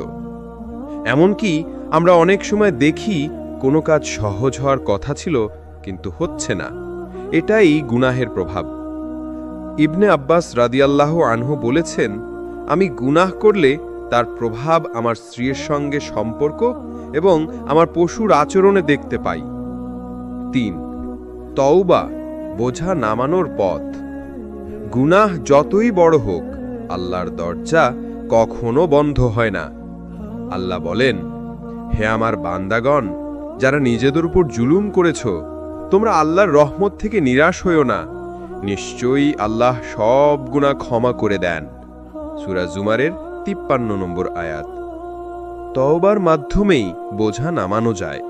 এমনকি আমরা অনেক সময় দেখি কোনো কাজ সহজ হওয়ার কথা ছিল কিন্তু হচ্ছে না। এটাই গুনাহের প্রভাব। ইবনে আব্বাস রাদিয়াল্লাহু আনহু বলেছেন, আমি গুনাহ করলে তার প্রভাব আমার স্ত্রীর সঙ্গে সম্পর্ক এবং আমার পশুর আচরণে দেখতে পাই। 3 তওবা বোঝা নামানোর পথ। গুনাহ যতই বড় হোক আল্লাহর দরজা কখনো বন্ধ হয় না। আল্লাহ বলেন, হে আমার বান্দাগণ, যারা নিজেদের উপর জুলুম করেছ, তোমরা আল্লাহর রহমত থেকে নিরাশ হইও না, নিশ্চয়ই আল্লাহ সব গুনাহ ক্ষমা করে দেন। সূরা জুমারের 53 নম্বর আয়াত। তওবার মাধ্যমেই বোঝা নামানো যায়।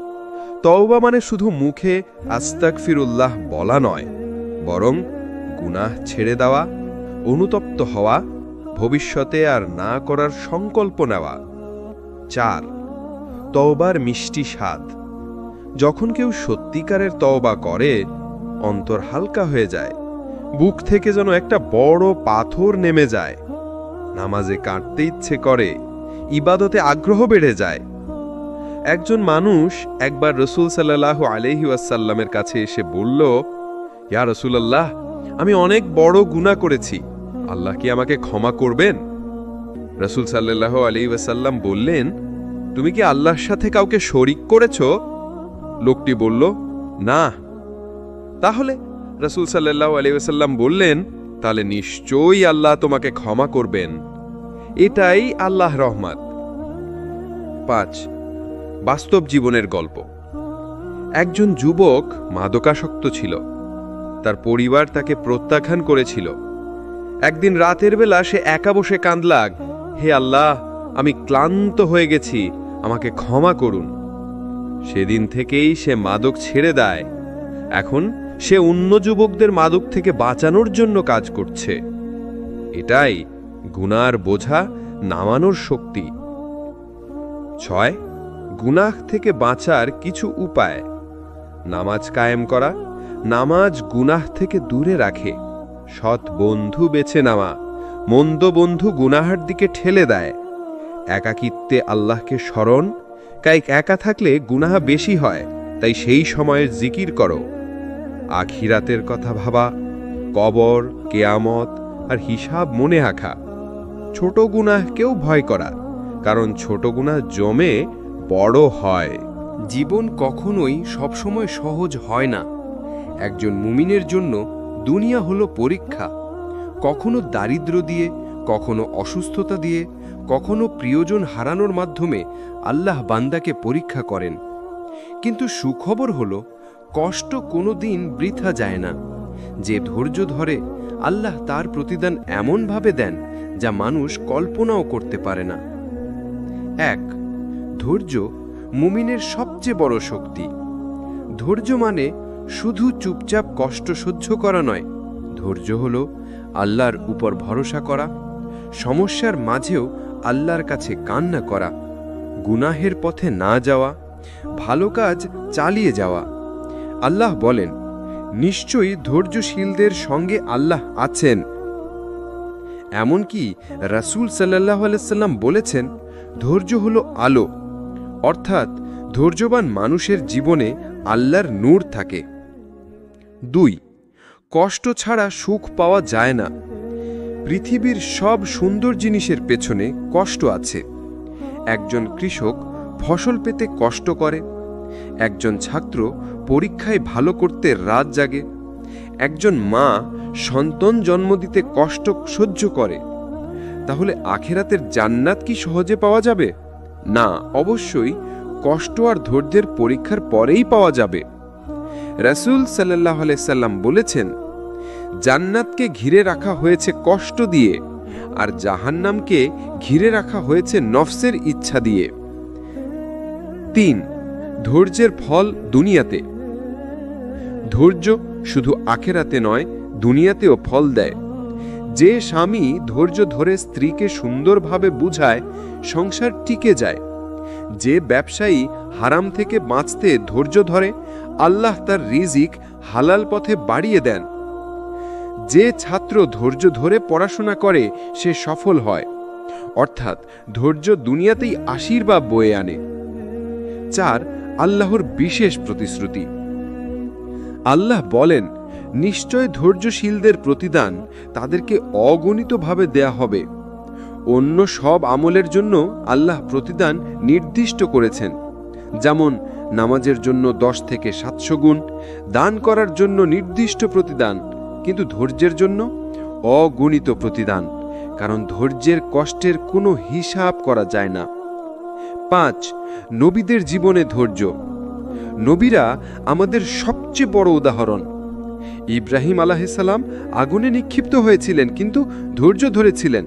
তওবা মানে শুধু মুখে আস্তাগফিরুল্লাহ বলা নয়, বরং গুনাহ ছেড়ে দেওয়া, অনুতপ্ত হওয়া, ভবিষ্যতে আর না করার সংকল্প নেওয়া। 4 তওবার মিষ্টি স্বাদ। যখন কেউ সত্যিকারের তওবা করে অন্তর হালকা হয়ে যায়, বুক থেকে যেন একটা বড় পাথর নেমে যায়। নামাজে কাটতে ইচ্ছে করে, ইবাদতে আগ্রহ বেড়ে যায়। একজন মানুষ একবার রাসূল সাল্লাল্লাহু আলাইহি ওয়াসাল্লামের কাছে এসে বলল, ইয়া রাসূলুল্লাহ, আমি অনেক বড় গুনাহ করেছি, আল্লাহ কি আমাকে ক্ষমা করবেন? রাসূল সাল্লাল্লাহু আলাইহি ওয়াসাল্লাম বললেন, তুমি কি আল্লাহর সাথে কাউকে শরীক করেছ? লোকটি বলল, না। তাহলে রাসূল সাল্লাল্লাহু আলাইহি ওয়াসাল্লাম বললেন, তাহলে নিশ্চয়ই আল্লাহ তোমাকে ক্ষমা করবেন। এটাই আল্লাহর রহমত। 5 বাস্তব জীবনের গল্প। একজন যুবক মাদকাসক্ত ছিল। তার পরিবার তাকে প্রত্যাখ্যান করেছিল। একদিন রাতের বেলা সে একা বসে কাঁদল, হে আল্লাহ, আমি ক্লান্ত হয়ে গেছি, আমাকে ক্ষমা করুন। সেদিন থেকেই সে মাদক ছেড়ে দেয়। এখন সে অন্য যুবকদের মাদক থেকে বাঁচানোর জন্য কাজ করছে। এটাই গুনার বোঝা নামানোর শক্তি। 6 গুনাহ থেকে বাঁচার কিছু উপায়। নামাজ কায়েম করা, নামাজ গুনাহ থেকে দূরে রাখে। সৎ বন্ধু বেছে নেওয়া মন্দ বন্ধু গুনাহের দিকে ঠেলে দেয়। একাকিত্বে আল্লাহকে স্মরণ, কাইক একা থাকলে গুনাহ বেশি হয়, তাই সেই সময়ের জিকির করো। আখিরাতের কথা ভাবা, কবর, কেয়ামত আর হিসাব মনে রাখা। ছোট গুনাহকেও ভয় করা, কারণ ছোট গুনাহ জমে বড় হয়। জীবন কখনোই সবসময় সহজ হয় না। একজন মুমিনের জন্য দুনিয়া হলো পরীক্ষা। কখনো দারিদ্র দিয়ে, কখনো অসুস্থতা দিয়ে, কখনো প্রিয়জন হারানোর মাধ্যমে আল্লাহ বান্দাকে পরীক্ষা করেন। কিন্তু সুখবর হলো, কষ্ট কোনো দিন বৃথা যায় না। যে ধৈর্য ধরে, আল্লাহ তার প্রতিদান এমনভাবে দেন যা মানুষ কল্পনাও করতে পারে না। 1. ধৈর্য মুমিনের সবচেয়ে বড় শক্তি। ধৈর্য মানে শুধু চুপচাপ কষ্ট সহ্য করা নয়। ধৈর্য হলো আল্লাহর উপর ভরসা করা, সমস্যার মাঝেও আল্লাহর কাছে কান্না করা, গুনাহের পথে না যাওয়া, ভালো কাজ চালিয়ে যাওয়া। আল্লাহ বলেন, নিশ্চয়ই ধৈর্যশীলদের সঙ্গে আল্লাহ আছেন। এমনকি রাসূল সাল্লাল্লাহু আলাইহি সাল্লাম বলেছেন, ধৈর্য হলো আলো, অর্থাৎ ধৈর্যবান মানুষের জীবনে আল্লাহর নূর থাকে। 2. কষ্ট ছাড়া সুখ পাওয়া যায় না। পৃথিবীর সব সুন্দর জিনিসের পেছনে কষ্ট আছে। একজন কৃষক ফসল পেতে কষ্ট করে, একজন ছাত্র পরীক্ষায় ভালো করতে রাত জাগে, একজন মা সন্তান জন্ম দিতে কষ্ট সহ্য করে। তাহলে আখিরাতের জান্নাত কি সহজে পাওয়া যাবে? না, অবশ্যই কষ্ট আর ধৈর্যের পরীক্ষার পরেই পাওয়া যাবে। রাসূল সাল্লাল্লাহু আলাইহি সাল্লাম বলেছেন, জান্নাতকে ঘিরে রাখা হয়েছে কষ্ট দিয়ে, আর জাহান্নামকে ঘিরে রাখা হয়েছে নফসের ইচ্ছা দিয়ে। 3. ধৈর্যের ফল দুনিয়াতে। ধৈর্য শুধু আখিরাতে নয়, দুনিয়াতেও ফল দেয়। যে স্বামী ধৈর্য ধরে স্ত্রীকে সুন্দরভাবে বুঝায়, সংসার টিকে যায়। যে ব্যবসায়ী হারাম থেকে বাঁচতে ধৈর্য ধরে, আল্লাহ তার রিজিক হালাল পথে বাড়িয়ে দেন। যে ছাত্র ধৈর্য ধরে পড়াশোনা করে, সে সফল হয়। অর্থাৎ ধৈর্য দুনিয়াতেই আশীর্বাদ বয়ে আনে। 4. আল্লাহর বিশেষ প্রতিশ্রুতি। আল্লাহ বলেন, নিশ্চয় ধৈর্যশীলদের প্রতিদান তাদেরকে অগণিতভাবে দেয়া হবে। অন্য সব আমলের জন্য আল্লাহ প্রতিদান নির্দিষ্ট করেছেন, যেমন নামাজের জন্য 10 থেকে 700 গুণ, দান করার জন্য নির্দিষ্ট প্রতিদান, কিন্তু ধৈর্যের জন্য অগণিত প্রতিদান, কারণ ধৈর্যের কষ্টের কোনো হিসাব করা যায় না। 5. নবীদের জীবনে ধৈর্য। নবীরা আমাদের সবচেয়ে বড় উদাহরণ। ইব্রাহিম আলাইহিস সালাম আগুনে নিক্ষিপ্ত হয়েছিলেন, কিন্তু ধৈর্য ধরেছিলেন।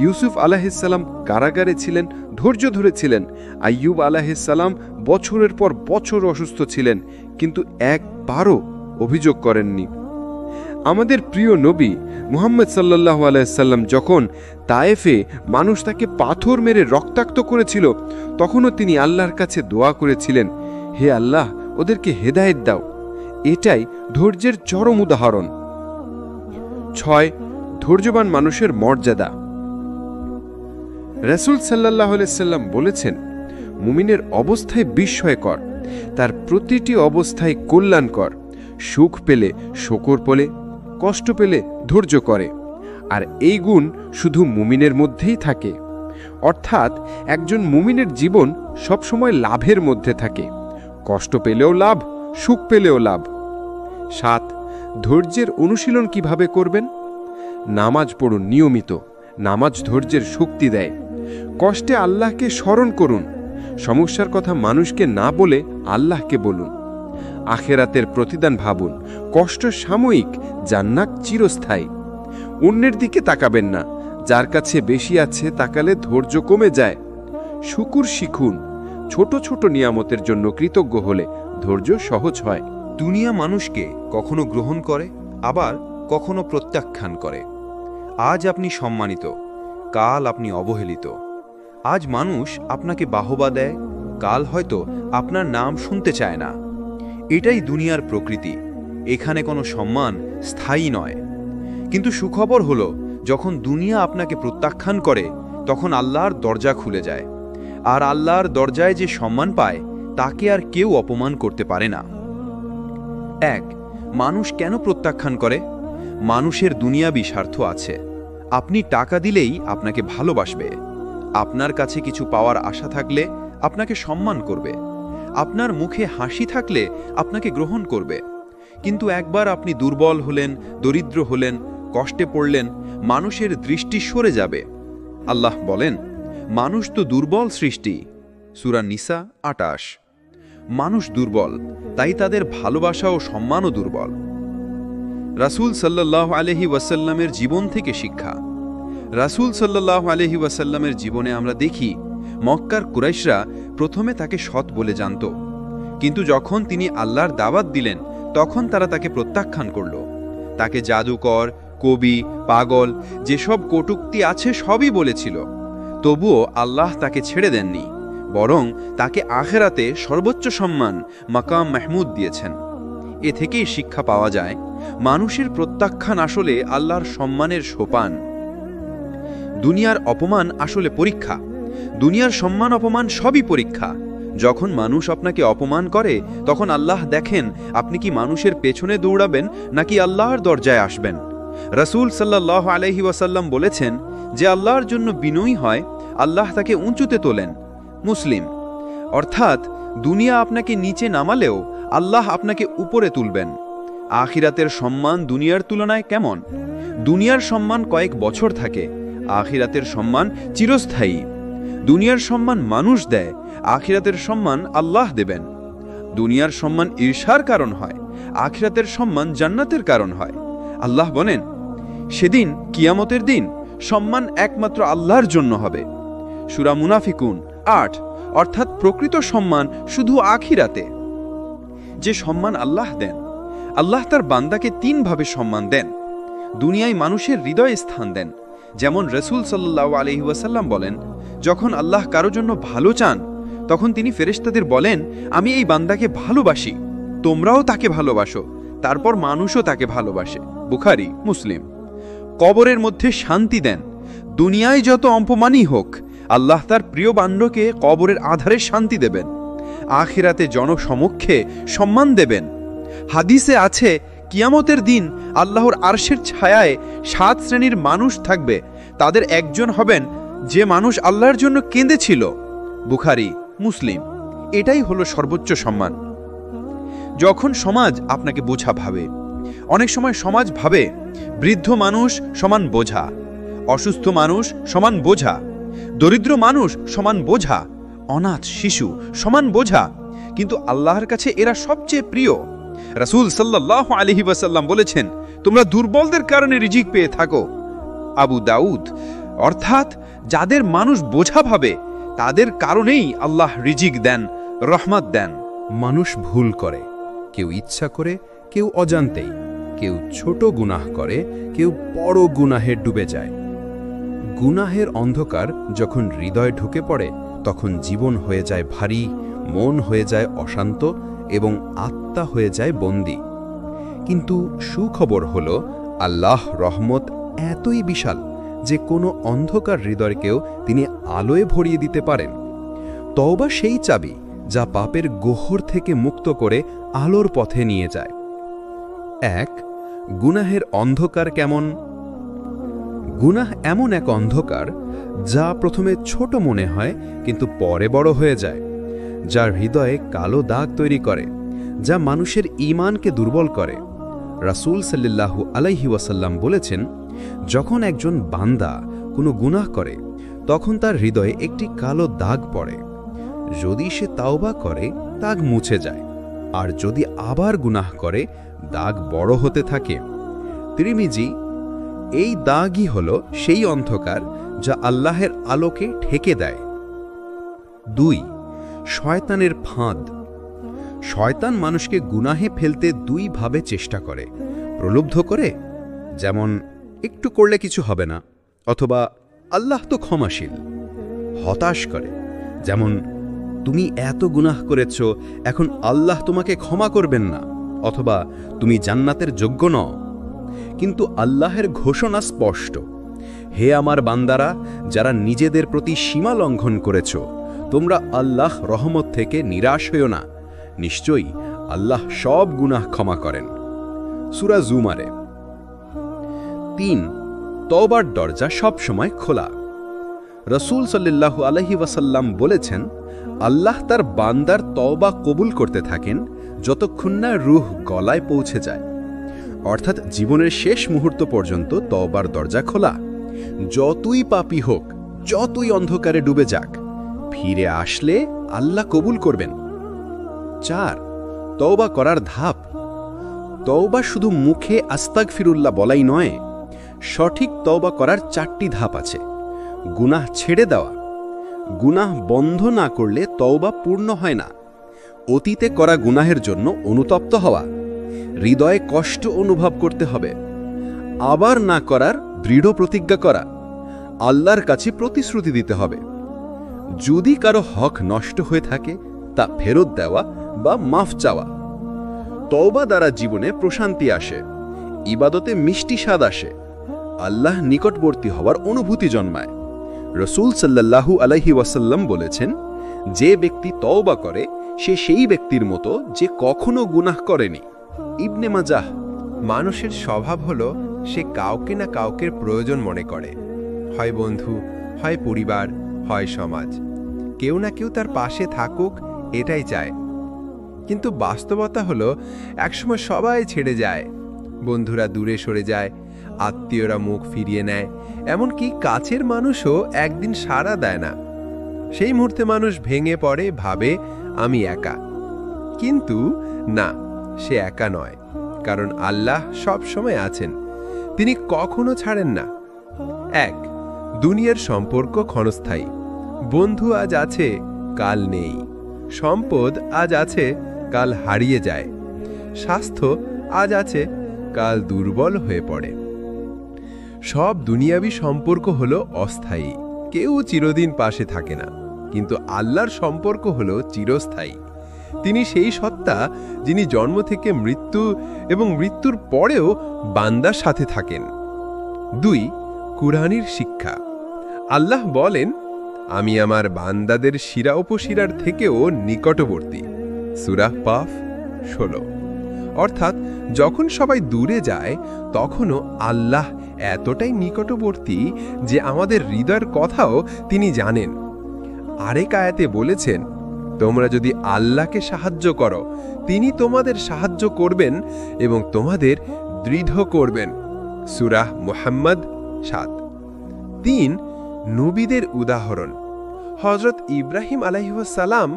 ইউসুফ আলাইহিস সালাম কারাগারে ছিলেন, ধৈর্য ধরেছিলেন। আইয়ুব আলাইহিস সালাম বছরের পর বছর অসুস্থ ছিলেন, কিন্তু একবারও অভিযোগ করেননি। আমাদের প্রিয় নবী মুহাম্মদ সাল্লাল্লাহু আলাইহি সাল্লাম যখন তায়েফে মানুষ তাকে পাথর মেরে রক্তাক্ত করেছিল, তখনও তিনি আল্লাহর কাছে দোয়া করেছিলেন, হে আল্লাহ, ওদেরকে হেদায়েত দাও। এটাই ধৈর্যের চরম উদাহরণ। 6. ধৈর্যবান মানুষের মর্যাদা। রাসূল সাল্লাল্লাহু আলাইহি সাল্লাম বলেছেন, মুমিনের অবস্থায় বিস্ময়কর, তার প্রতিটি অবস্থায় কল্যাণকর। সুখ পেলে শকর বলে, কষ্ট পেলে ধৈর্য করে। আর এই গুণ শুধু মুমিনের মধ্যেই থাকে। অর্থাৎ একজন মুমিনের জীবন সবসময় লাভের মধ্যে থাকে, কষ্ট পেলেও লাভ, সুখ পেলেও লাভ। 7. ধৈর্যের অনুশীলন কিভাবে করবেন? নামাজ পড়ুন নিয়মিত। নামাজ ধৈর্যের শক্তি দেয়। কষ্টে আল্লাহকে স্মরণ করুন। সমস্যার কথা মানুষকে না বলে আল্লাহকে বলুন। আখেরাতের প্রতিদান ভাবুন। কষ্ট সাময়িক, জান্নাত চিরস্থায়ী। অন্যের দিকে তাকাবেন না, যার কাছে বেশি আছে তাকালে ধৈর্য কমে যায়। শুকর শিখুন। ছোট ছোট নিয়ামতের জন্য কৃতজ্ঞ হলে ধৈর্য সহজ হয়। দুনিয়া মানুষকে কখনো গ্রহণ করে, আবার কখনো প্রত্যাখ্যান করে। আজ আপনি সম্মানিত, কাল আপনি অবহেলিত। আজ মানুষ আপনাকে বাহবা দেয়, কাল হয়তো আপনার নাম শুনতে চায় না। এটাই দুনিয়ার প্রকৃতি। এখানে কোনো সম্মান স্থায়ী নয়। কিন্তু সুখবর হলো, যখন দুনিয়া আপনাকে প্রত্যাখ্যান করে তখন আল্লাহর দরজা খুলে যায়, আর আল্লাহর দরজায় যে সম্মান পায় তাকে আর কেউ অপমান করতে পারে না। 1. মানুষ কেন প্রত্যাখ্যান করে? মানুষের দুনিয়াবি স্বার্থ আছে। আপনি টাকা দিলেই আপনাকে ভালোবাসবে, আপনার কাছে কিছু পাওয়ার আশা থাকলে আপনাকে সম্মান করবে, আপনার মুখে হাসি থাকলে আপনাকে গ্রহণ করবে। কিন্তু একবার আপনি দুর্বল হলেন, দরিদ্র হলেন, কষ্টে পড়লেন, মানুষের দৃষ্টি সরে যাবে। আল্লাহ বলেন, মানুষ তো দুর্বল সৃষ্টি। সূরা নিসা 28। মানুষ দুর্বল, তাই তাদের ভালোবাসা ও সম্মানও দুর্বল। রাসূল সাল্লাল্লাহু আলাইহি ওয়াসাল্লামের জীবন থেকে শিক্ষা। রাসূল সাল্লাল্লাহু আলাইহি ওয়াসাল্লামের জীবনে আমরা দেখি, মক্কার কুরাইশরা প্রথমে তাকে সৎ বলে জানত, কিন্তু যখন তিনি আল্লাহর দাওয়াত দিলেন তখন তারা তাকে প্রত্যাখ্যান করল। তাকে জাদুকর, কবি, পাগল, যেসব কটূক্তি আছে সবই বলেছিল। তবুও আল্লাহ তাকে ছেড়ে দেননি, বরং তাকে আখিরাতে সর্বোচ্চ সম্মান মাকাম মাহমুদ দিয়েছেন। এ থেকেই শিক্ষা পাওয়া যায়, মানুষের প্রত্যাখ্যান আসলে আল্লাহর সম্মানের সোপান। দুনিয়ার অপমান আসলে পরীক্ষা। দুনিয়ার সম্মান অপমান সবই পরীক্ষা। যখন মানুষ আপনাকে অপমান করে তখন আল্লাহ দেখেন আপনি কি মানুষের পেছনে দৌড়াবেন নাকি আল্লাহর দরজায় আসবেন। রাসূল সাল্লাল্লাহু আলাইহি ওয়াসাল্লাম বলেছেন, যে আল্লাহর জন্য বিনয়ী হয় আল্লাহ তাকে উঁচুতে তোলেন। মুসলিম। অর্থাৎ দুনিয়া আপনাকে নিচে নামালেও আল্লাহ আপনাকে উপরে তুলবেন। আখিরাতের সম্মান দুনিয়ার তুলনায় কেমন? দুনিয়ার সম্মান কয়েক বছর থাকে, আখিরাতের সম্মান চিরস্থায়ী। দুনিয়ার সম্মান মানুষ দেয়, আখিরাতের সম্মান আল্লাহ দেবেন। দুনিয়ার সম্মান ঈর্ষার কারণ হয়, আখিরাতের সম্মান জান্নাতের কারণ হয়। আল্লাহ বলেন, সেদিন কিয়ামতের দিন সম্মান একমাত্র আল্লাহর জন্য হবে। সূরা মুনাফিকুন 8। অর্থাৎ প্রকৃত সম্মান শুধু আখিরাতে। যে সম্মান আল্লাহ দেন, আল্লাহ তার বান্দাকে 3 ভাবে সম্মান দেন। দুনিয়ায় মানুষের হৃদয়ে স্থান দেন, যেমন রাসূল সাল্লাল্লাহু আলাইহি ওয়াসাল্লাম বলেন, যখন আল্লাহ কারো জন্য ভালো চান তখন তিনি ফেরেশতাদের বলেন, আমি এই বান্দাকে ভালোবাসি, তোমরাও তাকে ভালোবাসো। তারপর মানুষও তাকে ভালোবাসে। বুখারী, মুসলিম। কবরের মধ্যে শান্তি দেন। দুনিয়ায় যত অপমানই হোক, আল্লাহ তার প্রিয় বান্দাকে কবরের আধারে শান্তি দেবেন। আখিরাতে জনসমক্ষে সম্মান দেবেন। হাদিসে আছে, কিয়ামতের দিন আল্লাহর আরশের ছায়ায় 7 শ্রেণীর মানুষ থাকবে। তাদের একজন হবেন যে মানুষ আল্লাহর জন্য কেঁদেছিল। বুখারী, মুসলিম। এটাই হলো সর্বোচ্চ সম্মান। যখন সমাজ আপনাকে বোঝা ভাবে, অনেক সময় সমাজ ভাবে বৃদ্ধ মানুষ সমান বোঝা, অসুস্থ মানুষ সমান বোঝা, দরিদ্র মানুষ সমান বোঝা, অনাথ শিশু সমান বোঝা, কিন্তু আল্লাহর কাছে এরা সবচেয়ে প্রিয়। রাসূল সাল্লাল্লাহু আলাইহি ওয়াসাল্লাম বলেছেন, তোমরা দুর্বলদের কারণে রিজিক পেয়ে থাকো। আবু দাউদ। অর্থাৎ যাদের মানুষ বোঝা ভাবে তাদের কারণেই আল্লাহ রিজিক দেন, রহমত দেন। মানুষ ভুল করে, কেউ ইচ্ছা করে, কেউ অজান্তেই। কেউ ছোট গুনাহ করে, কেউ বড় গুনাহে ডুবে যায়। গুনাহের অন্ধকার যখন হৃদয়ে ঢুকে পড়ে তখন জীবন হয়ে যায় ভারী, মন হয়ে যায় অশান্ত এবং আত্মা হয়ে যায় বন্দী। কিন্তু সুখবর হলো, আল্লাহ রহমত এতই বিশাল যে কোনো অন্ধকার হৃদয়কেও তিনি আলোয় ভরিয়ে দিতে পারেন। তওবা সেই চাবি যা পাপের গোহর থেকে মুক্ত করে আলোর পথে নিয়ে যায়। 1. গুনাহের অন্ধকার কেমন? গুনাহ এমন এক অন্ধকার যা প্রথমে ছোট মনে হয় কিন্তু পরে বড় হয়ে যায়, যার হৃদয়ে কালো দাগ তৈরি করে, যা মানুষের ঈমানকে দুর্বল করে। রাসূল সাল্লাল্লাহু আলাইহি ওয়াসাল্লাম বলেছেন, যখন একজন বান্দা কোনো গুনাহ করে তখন তার হৃদয়ে একটি কালো দাগ পড়ে। যদি সে তাওবা করে দাগ মুছে যায়, আর যদি আবার গুনাহ করে দাগ বড় হতে থাকে। তিরমিজি। এই দাগই হল সেই অন্ধকার যা আল্লাহের আলোকে ঢেকে দেয়। 2. শয়তানের ফাঁদ। শয়তান মানুষকে গুনাহে ফেলতে 2 ভাবে চেষ্টা করে। প্রলুব্ধ করে, যেমন একটু করলে কিছু হবে না, অথবা আল্লাহ তো ক্ষমাশীল। হতাশ করে, যেমন তুমি এত গুনাহ করেছ, এখন আল্লাহ তোমাকে ক্ষমা করবেন না। অথবা তুমি জান্নাতের যোগ্য নও। কিন্তু আল্লাহের ঘোষণা স্পষ্ট, হে আমার বান্দারা, যারা নিজেদের প্রতি সীমা লঙ্ঘন করেছ, তোমরা আল্লাহ রহমত থেকে নিরাশ হইও না। নিশ্চয়ই আল্লাহ সব গুনাহ ক্ষমা করেন। সূরা জুমারে। 3. তওবার দরজা সব সময় খোলা। রাসূল সাল্লাল্লাহু আলাইহি ওয়াসাল্লাম বলেছেন, আল্লাহ তার বান্দার তওবা কবুল করতে থাকেন যতক্ষণ না রূহ গলায় পৌঁছে যায়। অর্থাৎ জীবনের শেষ মুহূর্ত পর্যন্ত তওবার দরজা খোলা। যতই পাপী হোক, যতই অন্ধকারে ডুবে যাক, ফিরে আসলে আল্লাহ কবুল করবেন। 4. তওবা করার ধাপ। তওবা শুধু মুখে আস্তাগফিরুল্লাহ বলাই নয়, সঠিক তওবা করার 4টি ধাপ আছে। গুনাহ ছেড়ে দেওয়া। গুনাহ বন্ধ না করলে তওবা পূর্ণ হয় না। অতীতে করা গুনাহের জন্য অনুতপ্ত হওয়া। হৃদয়ে কষ্ট অনুভব করতে হবে। আবার না করার দৃঢ় প্রতিজ্ঞা করা। আল্লাহর কাছে প্রতিশ্রুতি দিতে হবে। যদি কারো হক নষ্ট হয়ে থাকে তা ফেরত দেওয়া বা মাফ চাওয়া। তওবা দ্বারা জীবনে প্রশান্তি আসে, ইবাদতে মিষ্টি স্বাদ আসে, আল্লাহ নিকটবর্তী হওয়ার অনুভূতি জন্মায়। রাসূল সাল্লাল্লাহু আলাইহি ওয়াসাল্লাম বলেছেন, যে ব্যক্তি তওবা করে সে সেই ব্যক্তির মতো যে কখনো গুনাহ করেনি। ইবনে মাজাহ। মানুষের স্বভাব হলো সে কাউকে না কাউকের প্রয়োজন মনে করে, হয় বন্ধু, হয় পরিবার, হয় সমাজ। কেউ না কেউ তার পাশে থাকুক, এটাই চায়। কিন্তু বাস্তবতা হলো একসময় সবাই ছেড়ে যায়। বন্ধুরা দূরে সরে যায়, আত্মীয়রা মুখ ফিরিয়ে নেয়, এমনকি কাছের মানুষও একদিন সাড়া দেয় না। সেই মুহূর্তে মানুষ ভেঙে পড়ে, ভাবে আমি একা। কিন্তু না, সে একা নয়, কারণ আল্লাহ সব সময় আছেন, তিনি কখনো ছাড়েন না। 1. দুনিয়ার সম্পর্ক ক্ষণস্থায়ী। বন্ধু আজ আছে, কাল নেই। সম্পদ আজ আছে, কাল হারিয়ে যায়। স্বাস্থ্য আজ আছে, কাল দুর্বল হয়ে পড়ে। সব দুনিয়াবী সম্পর্ক হলো অস্থায়ী, কেউ চিরদিন পাশে থাকে না। কিন্তু আল্লাহর সম্পর্ক হলো চিরস্থায়ী। তিনি সেই সত্তা যিনি জন্ম থেকে মৃত্যু এবং মৃত্যুর পরেও বান্দার সাথে থাকেন। 2. কুরআনের শিক্ষা। আল্লাহ বলেন, আমি আমার বান্দাদের শিরা উপশিরার থেকেও নিকটবর্তী। সূরা কাফ 16। অর্থাৎ যখন সবাই দূরে যায় তখনও আল্লাহ এতটাই নিকটবর্তী যে আমাদের হৃদয়ের কথাও তিনি জানেন। আরেক আয়াতে বলেছেন, তোমরা যদি আল্লাহকে সাহায্য করো, তিনি তোমাদের সাহায্য করবেন এবং তোমাদের দৃঢ় করবেন। সূরা মুহাম্মদ 7। 3. নবীদের উদাহরণ। হযরত ইব্রাহিম আলাইহিস সালাম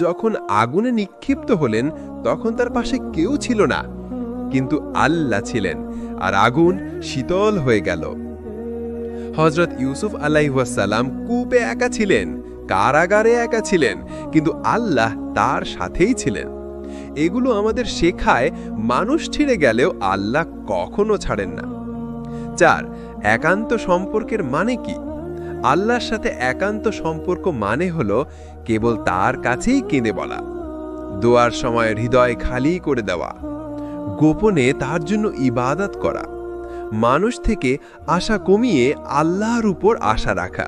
যখন আগুনে নিক্ষিপ্ত হলেন তখন তার পাশে কেউ ছিল না, কিন্তু আল্লাহ ছিলেন আর আগুন শীতল হয়ে গেল। হযরত ইউসুফ আলাইহিস সালাম কূপে একা ছিলেন, কারাগারে একা ছিলেন, কিন্তু আল্লাহ তার সাথেই ছিলেন। এগুলো আমাদের শেখায় মানুষ ছেড়ে গেলেও আল্লাহ কখনো ছাড়েন না। 4. একান্ত সম্পর্কের মানে কি? আল্লাহর সাথে একান্ত সম্পর্ক মানে হলো কেবল তার কাছেই কেঁদে বলা, দোয়ার সময় হৃদয় খালি করে দেওয়া, গোপনে তার জন্য ইবাদত করা, মানুষ থেকে আশা কমিয়ে আল্লাহর উপর আশা রাখা।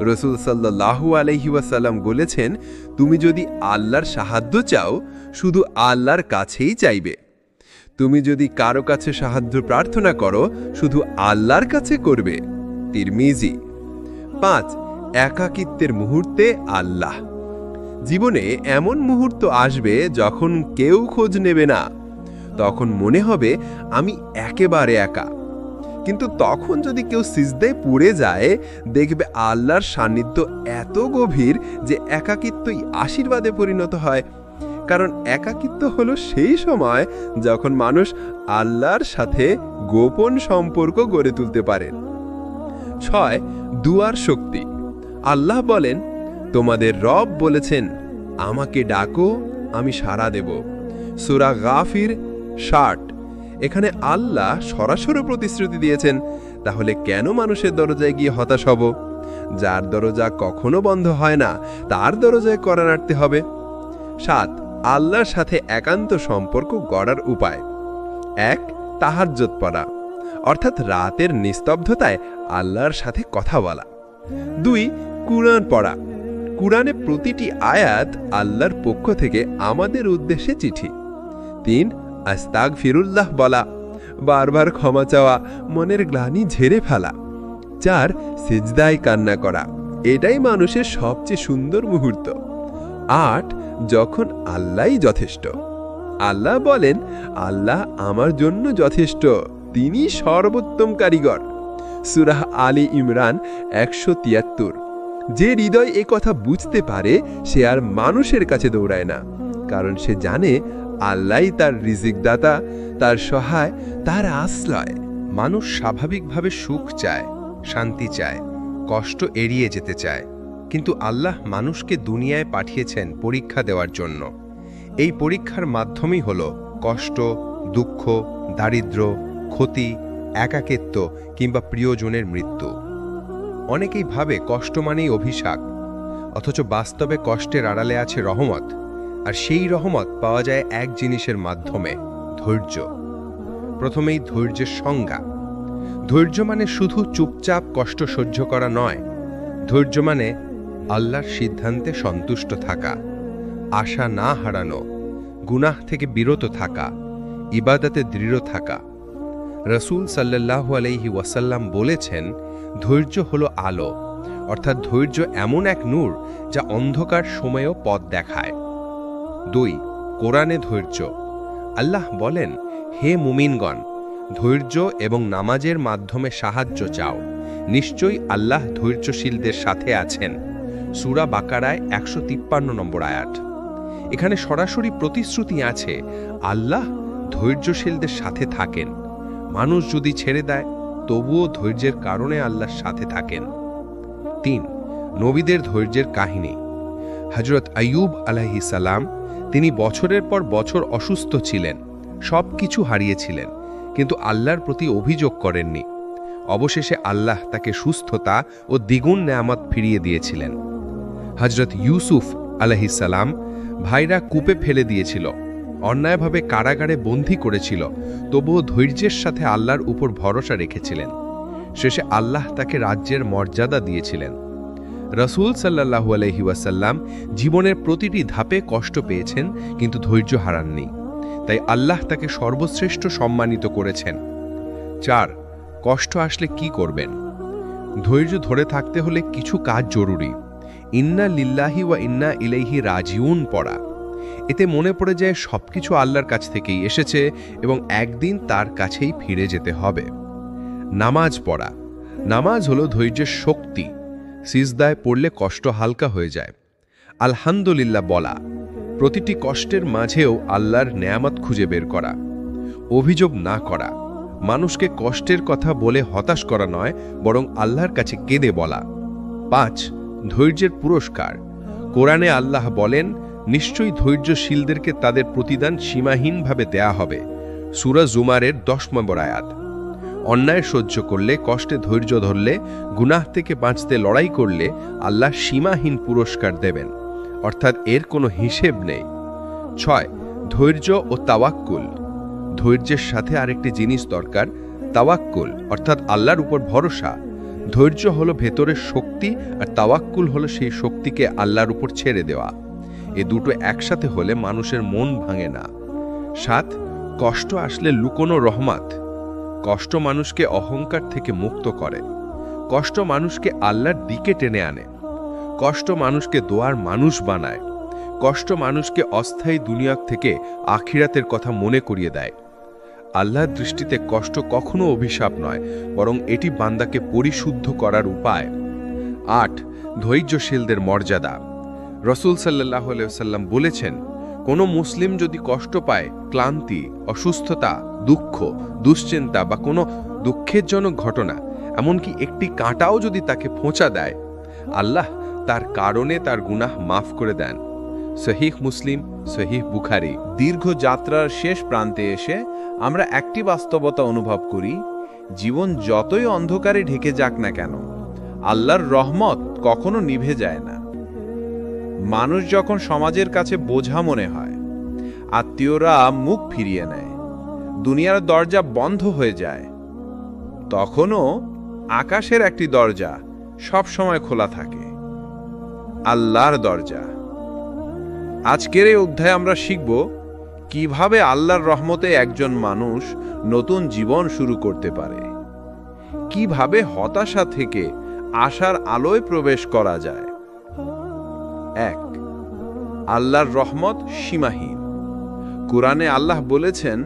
রাসূল সাল্লাল্লাহু আলাইহি ওয়াসাল্লাম বলেছেন, তুমি যদি আল্লাহর সাহায্য চাও শুধু আল্লাহর কাছেই চাইবে। তুমি যদি কারো কাছে সাহায্য প্রার্থনা করো শুধু আল্লাহর কাছে করবে। তিরমিজি। 5. একাকিত্বের মুহূর্তে আল্লাহ। জীবনে এমন মুহূর্ত আসবে যখন কেউ খোঁজ নেবে না, তখন মনে হবে আমি একেবারে একা। কিন্তু তখন যদি কেউ সিজদায় পড়ে যায়, দেখবে আল্লাহর সান্নিধ্য এত গভীর যে একাকিত্বই আশীর্বাদে পরিণত হয়। কারণ একাকিত্ব হলো সেই সময় যখন মানুষ আল্লাহর সাথে গোপন সম্পর্ক গড়ে তুলতে পারে। 6. দুয়ার শক্তি। আল্লাহ বলেন, তোমাদের রব বলেছেন, আমাকে ডাকো, আমি সাড়া দেব। সূরা গাফির 60। এখানে আল্লাহ সরাসরি প্রতিশ্রুতি দিয়েছেন, তাহলে কেন মানুষের দরজায় গিয়ে হতাশ হব? যার দরজা কখনো বন্ধ হয় না তার দরজায় কড়া নাড়তে হবে। 7. আল্লাহর সাথে একান্ত সম্পর্ক গড়ার উপায়। 1. তাহাজ্জুদ পড়া, অর্থাৎ রাতের নিস্তব্ধতায় আল্লাহর সাথে কথা বলা। 2. কুরআন পড়া, কুরআনে প্রতিটি আয়াত আল্লাহর পক্ষ থেকে আমাদের উদ্দেশ্যে চিঠি। 3. আস্তাগফিরুল্লাহ বলা, বারবার ক্ষমা চাওয়া, মনের গ্লানি ঝেড়ে ফেলা। 4. সিজদায় কান্না করা, এটাই মানুষের সবচেয়ে সুন্দর মুহূর্ত। 8. যখন আল্লাহই যথেষ্ট। আল্লাহ বলেন, আল্লাহ আমার জন্য যথেষ্ট, তিনি সর্বোত্তম কারিগর। সূরা আলী ইমরান 173। যে হৃদয় এ কথা বুঝতে পারে সে আর মানুষের কাছে দৌড়ায় না, কারণ সে জানে আল্লাহই তার রিজিকদাতা, তার সহায়, তার আশ্রয়। মানুষ স্বাভাবিকভাবে সুখ চায়, শান্তি চায়, কষ্ট এড়িয়ে যেতে চায়, কিন্তু আল্লাহ মানুষকে দুনিয়ায় পাঠিয়েছেন পরীক্ষা দেওয়ার জন্য। এই পরীক্ষার মাধ্যমেই হল কষ্ট, দুঃখ, দারিদ্র্য, ক্ষতি, একাকিত্ব কিংবা প্রিয়জনের মৃত্যু। অনেকেই ভাবে কষ্ট মানেই অভিশাপ, অথচ বাস্তবে কষ্টের আড়ালে আছে রহমত, আর সেই রহমত পাওয়া যায় এক জিনিসের মাধ্যমে, ধৈর্য। প্রথমেই ধৈর্যের সংজ্ঞা। ধৈর্য মানে শুধু চুপচাপ কষ্ট সহ্য করা নয়। ধৈর্য মানে আল্লাহর সিদ্ধান্তে সন্তুষ্ট থাকা, আশা না হারানো, গুনাহ থেকে বিরত থাকা, ইবাদতে দৃঢ় থাকা। রাসূল সাল্লাল্লাহু আলাইহি ওয়াসাল্লাম বলেছেন, ধৈর্য হলো আলো, অর্থাৎ ধৈর্য এমন এক নূর যা অন্ধকার সময়েও পথ দেখায়। 2. কোরআনে ধৈর্য। আল্লাহ বলেন, হে মুমিনগণ, ধৈর্য এবং নামাজের মাধ্যমে সাহায্য চাও, নিশ্চয়ই আল্লাহ ধৈর্যশীলদের সাথে আছেন। সূরা বাকারায় 153 নম্বর আয়াত। এখানে সরাসরি প্রতিশ্রুতি আছে আল্লাহ ধৈর্যশীলদের সাথে থাকেন। মানুষ যদি ছেড়ে দেয় তবুও ধৈর্যের কারণে আল্লাহর সাথে থাকেন। 3. নবীদের ধৈর্যের কাহিনী। হযরত আইয়ুব আলাইহিস সালাম, তিনি বছরের পর বছর অসুস্থ ছিলেন, সব কিছু হারিয়েছিলেন, কিন্তু আল্লাহর প্রতি অভিযোগ করেননি। অবশেষে আল্লাহ তাকে সুস্থতা ও দ্বিগুণ নেয়ামত ফিরিয়ে দিয়েছিলেন। হযরত ইউসুফ আলাইহিস সালাম, ভাইরা কূপে ফেলে দিয়েছিল, অন্যায়ভাবে কারাগারে বন্দী করেছিল, তবুও ধৈর্যের সাথে আল্লাহর উপর ভরসা রেখেছিলেন। শেষে আল্লাহ তাকে রাজ্যের মর্যাদা দিয়েছিলেন। রাসূল সাল্লাল্লাহু আলাইহি ওয়াসাল্লাম জীবনের প্রতিটি ধাপে কষ্ট পেয়েছেন, কিন্তু ধৈর্য হারাননি, তাই আল্লাহ তাকে সর্বশ্রেষ্ঠ সম্মানিত করেছেন। 4. কষ্ট আসলে কি করবেন? ধৈর্য ধরে থাকতে হলে কিছু কাজ জরুরি। ইন্না লিল্লাহি ওয়া ইন্না ইলাইহি রাজিউন পড়া। এতে মনে পড়ে যায় সবকিছু আল্লাহর কাছ থেকেই এসেছে এবং একদিন তার কাছেই ফিরে যেতে হবে। নামাজ পড়া। নামাজ হলো ধৈর্যের শক্তি। সিজদায় পড়লে কষ্ট হালকা হয়ে যায়। আলহামদুলিল্লাহ বলা। প্রতিটি কষ্টের মাঝেও আল্লাহর নেয়ামত খুঁজে বের করা। অভিযোগ না করা। মানুষকে কষ্টের কথা বলে হতাশ করা নয়, বরং আল্লাহর কাছে কেঁদে বলা। 5. ধৈর্যের পুরস্কার। কোরআনে আল্লাহ বলেন, নিশ্চয়ই ধৈর্যশীলদেরকে তাদের প্রতিদান সীমাহীনভাবে দেয়া হবে। সূরা জুমারের 10 নম্বর আয়াত। অন্যায় সহ্য করলে, কষ্টে ধৈর্য ধরলে, গুনাহ থেকে বাঁচতে লড়াই করলে আল্লাহ সীমাহীন পুরস্কার দেবেন, অর্থাৎ এর কোনো হিসেব নেই। 6. ধৈর্য ও তাওয়াক্কুল। ধৈর্যের সাথে আরেকটি জিনিস দরকার, তাওয়াক্কুল, অর্থাৎ আল্লাহর উপর ভরসা। ধৈর্য হলো ভেতরের শক্তি, আর তাওয়াক্কুল হলো সেই শক্তিকে আল্লাহর উপর ছেড়ে দেওয়া। এ দুটো একসাথে হলে মানুষের মন ভাঙে না। 7. কষ্ট আসলে লুকোনো রহমত। কষ্ট মানুষকে অহংকার থেকে মুক্ত করে। কষ্ট মানুষকে আল্লাহর দিকে টেনে আনে। কষ্ট মানুষকে দোয়ার মানুষ বানায়। কষ্ট মানুষকে অস্থায়ী দুনিয়া থেকে আখিরাতের কথা মনে করিয়ে দেয়। আল্লাহর দৃষ্টিতে কষ্ট কখনো অভিশাপ নয়, বরং এটি বান্দাকে পরিশুদ্ধ করার উপায়। 8. ধৈর্যশীলদের মর্যাদা। রাসূল সাল্লাল্লাহু আলাইহি ওয়াসাল্লাম বলেছেন, কোনো মুসলিম যদি কষ্ট পায়, ক্লান্তি, অসুস্থতা, দুঃখ, দুশ্চিন্তা বা কোনো দুঃখেরজনক ঘটনা, এমনকি একটি কাঁটাও যদি তাকে খোঁচা দেয়, আল্লাহ তার কারণে তার গুনাহ মাফ করে দেন। সহিহ মুসলিম, সহিহ বুখারী। দীর্ঘ যাত্রার শেষ প্রান্তে এসে আমরা একটি বাস্তবতা অনুভব করি, জীবন যতই অন্ধকারে ঢেকে যাক না কেন, আল্লাহর রহমত কখনো নিভে যায় না। মানুষ যখন সমাজের কাছে বোঝা মনে হয়, আত্মীয়রা মুখ ফিরিয়ে নেয়, দুনিয়ার দরজা বন্ধ হয়ে যায়। তখনও আকাশের একটি দরজা সব সময় খোলা থাকে, আল্লাহর দরজা। আজকের এই অধ্যায়ে আমরা শিখব কিভাবে আল্লাহর রহমতে একজন মানুষ নতুন জীবন শুরু করতে পারে, কিভাবে হতাশা থেকে আশার আলোয় প্রবেশ করা যায়। 1. আল্লাহর রহমত সীমাহীন। কুরআনে আল্লাহ বলেছেন,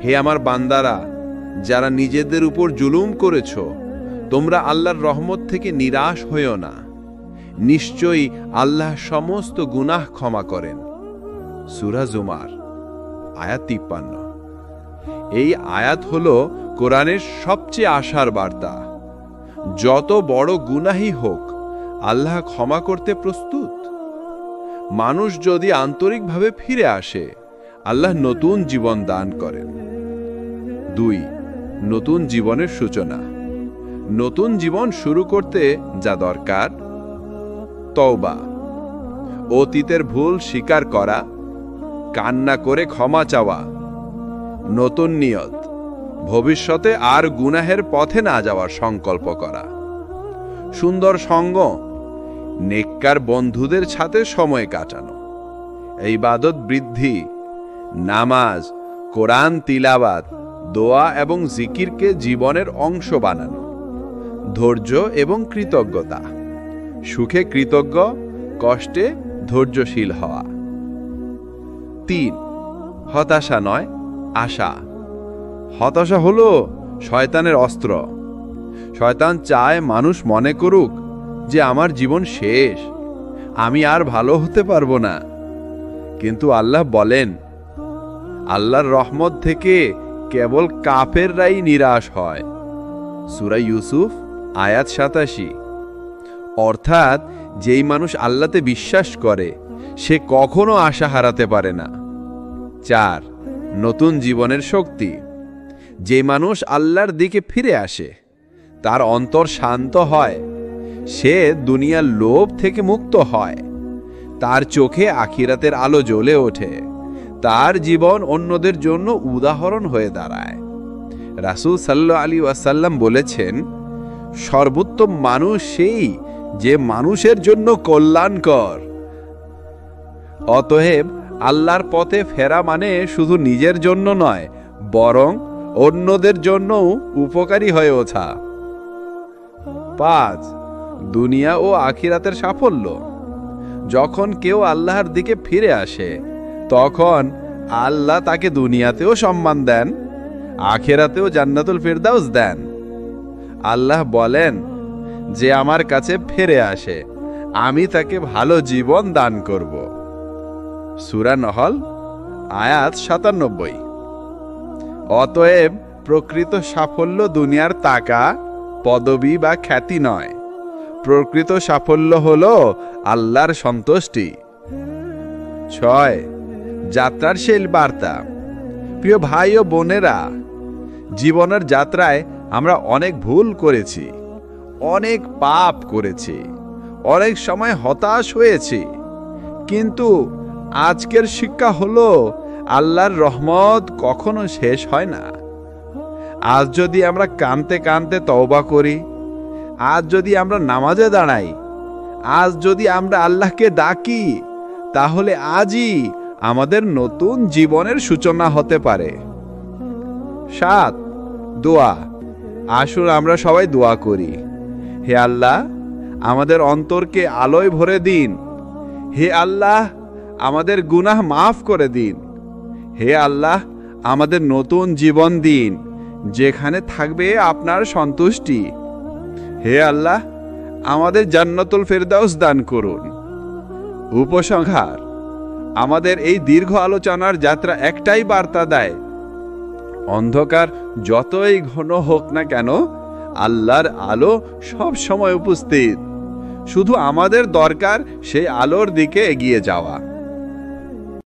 হে আমার বান্দারা, যারা নিজেদের উপর জুলুম করেছ, তোমরা আল্লাহর রহমত থেকে নিরাশ হইও না। নিশ্চয়ই আল্লাহ সমস্ত গুনাহ ক্ষমা করেন। সূরা জুমার আয়াত 53। এই আয়াত হল কোরআনের সবচেয়ে আশার বার্তা। যত বড় গুনাহই হোক, আল্লাহ ক্ষমা করতে প্রস্তুত। মানুষ যদি আন্তরিকভাবে ফিরে আসে, আল্লাহ নতুন জীবন দান করেন। 2. নতুন জীবনের সূচনা। নতুন জীবন শুরু করতে যা দরকার: তওবা, অতীতের ভুল স্বীকার করা, কান্না করে ক্ষমা চাওয়া। নতুন নিয়ত, ভবিষ্যতে আর গুনাহের পথে না যাওয়ার সংকল্প করা। সুন্দর সঙ্গ, নেককার বন্ধুদের সাথে সময় কাটানো। ইবাদত বৃদ্ধি, নামাজ, কোরআন তিলাওয়াত, দোয়া এবং জিকিরকে জীবনের অংশ বানানো। ধৈর্য এবং কৃতজ্ঞতা, সুখে কৃতজ্ঞ, কষ্টে ধৈর্যশীল হওয়া। 3. হতাশা নয়, আশা। হতাশা হলো শয়তানের অস্ত্র। শয়তান চায় মানুষ মনে করুক যে আমার জীবন শেষ, আমি আর ভালো হতে পারবো না। কিন্তু আল্লাহ বলেন, আল্লাহর রহমত থেকে কেবল কাফেররাই নিরাশ হয়। সূরা ইউসুফ আয়াত 87। অর্থাৎ যেই মানুষ আল্লাহতে বিশ্বাস করে, সে কখনো আশা হারাতে পারে না। 4. নতুন জীবনের শক্তি। যে মানুষ আল্লাহর দিকে ফিরে আসে, তার অন্তর শান্ত হয়, সে দুনিয়ার লোভ থেকে মুক্ত হয়, তার চোখে আখিরাতের আলো জ্বলে ওঠে, তার জীবন অন্যদের জন্য উদাহরণ হয়ে দাঁড়ায়। রাসূল সাল্লাল্লাহু আলাইহি ওয়াসাল্লাম বলেছেন, সর্বোত্তম মানুষ সেই যে মানুষের জন্য কল্যাণকর। অতএব আল্লাহর পথে ফেরা মানে শুধু নিজের জন্য নয়, বরং অন্যদের জন্যও উপকারী হয়ে ওঠা। 5. দুনিয়া ও আখিরাতের সাফল্য। যখন কেউ আল্লাহর দিকে ফিরে আসে, তখন আল্লাহ তাকে দুনিয়াতেও সম্মান দেন, আখিরাতেও জান্নাতুল ফিরদাউস দেন। আল্লাহ বলেন, যে আমার কাছে ফিরে আসে, আমি তাকে ভালো জীবন দান করব। সূরা নহল আয়াত 97। অতএব প্রকৃত সাফল্য দুনিয়ার টাকা, পদবি বা খ্যাতি নয়। প্রকৃত সাফল্য হলো আল্লাহর সন্তুষ্টি। 6. যাত্রার শেষ বার্তা। প্রিয় ভাই ও বোনেরা, জীবনের যাত্রায় আমরা অনেক ভুল করেছি, অনেক পাপ করেছি, অনেক সময় হতাশ হয়েছি। কিন্তু আজকের শিক্ষা হলো, আল্লাহর রহমত কখনো শেষ হয় না। আজ যদি আমরা কাঁদতে কাঁদতে তওবা করি, আজ যদি আমরা নামাজে দাঁড়াই, আজ যদি আমরা আল্লাহকে ডাকি, তাহলে আজই আমাদের নতুন জীবনের সূচনা হতে পারে। 7. দোয়া। আসুন আমরা সবাই দোয়া করি। হে আল্লাহ, আমাদের অন্তরকে আলোয় ভরে দিন। হে আল্লাহ, আমাদের গুনাহ মাফ করে দিন। হে আল্লাহ, আমাদের নতুন জীবন দিন, যেখানে থাকবে আপনার সন্তুষ্টি। হে আল্লাহ, আমাদের জান্নাতুল ফিরদাউস দান করুন। উপসংহার: আমাদের এই দীর্ঘ আলোচনার যাত্রা একটাই বার্তা দেয়, অন্ধকার যতই ঘন হোক না কেন, আল্লাহর আলো সব সময় উপস্থিত। শুধু আমাদের দরকার সেই আলোর দিকে এগিয়ে যাওয়া।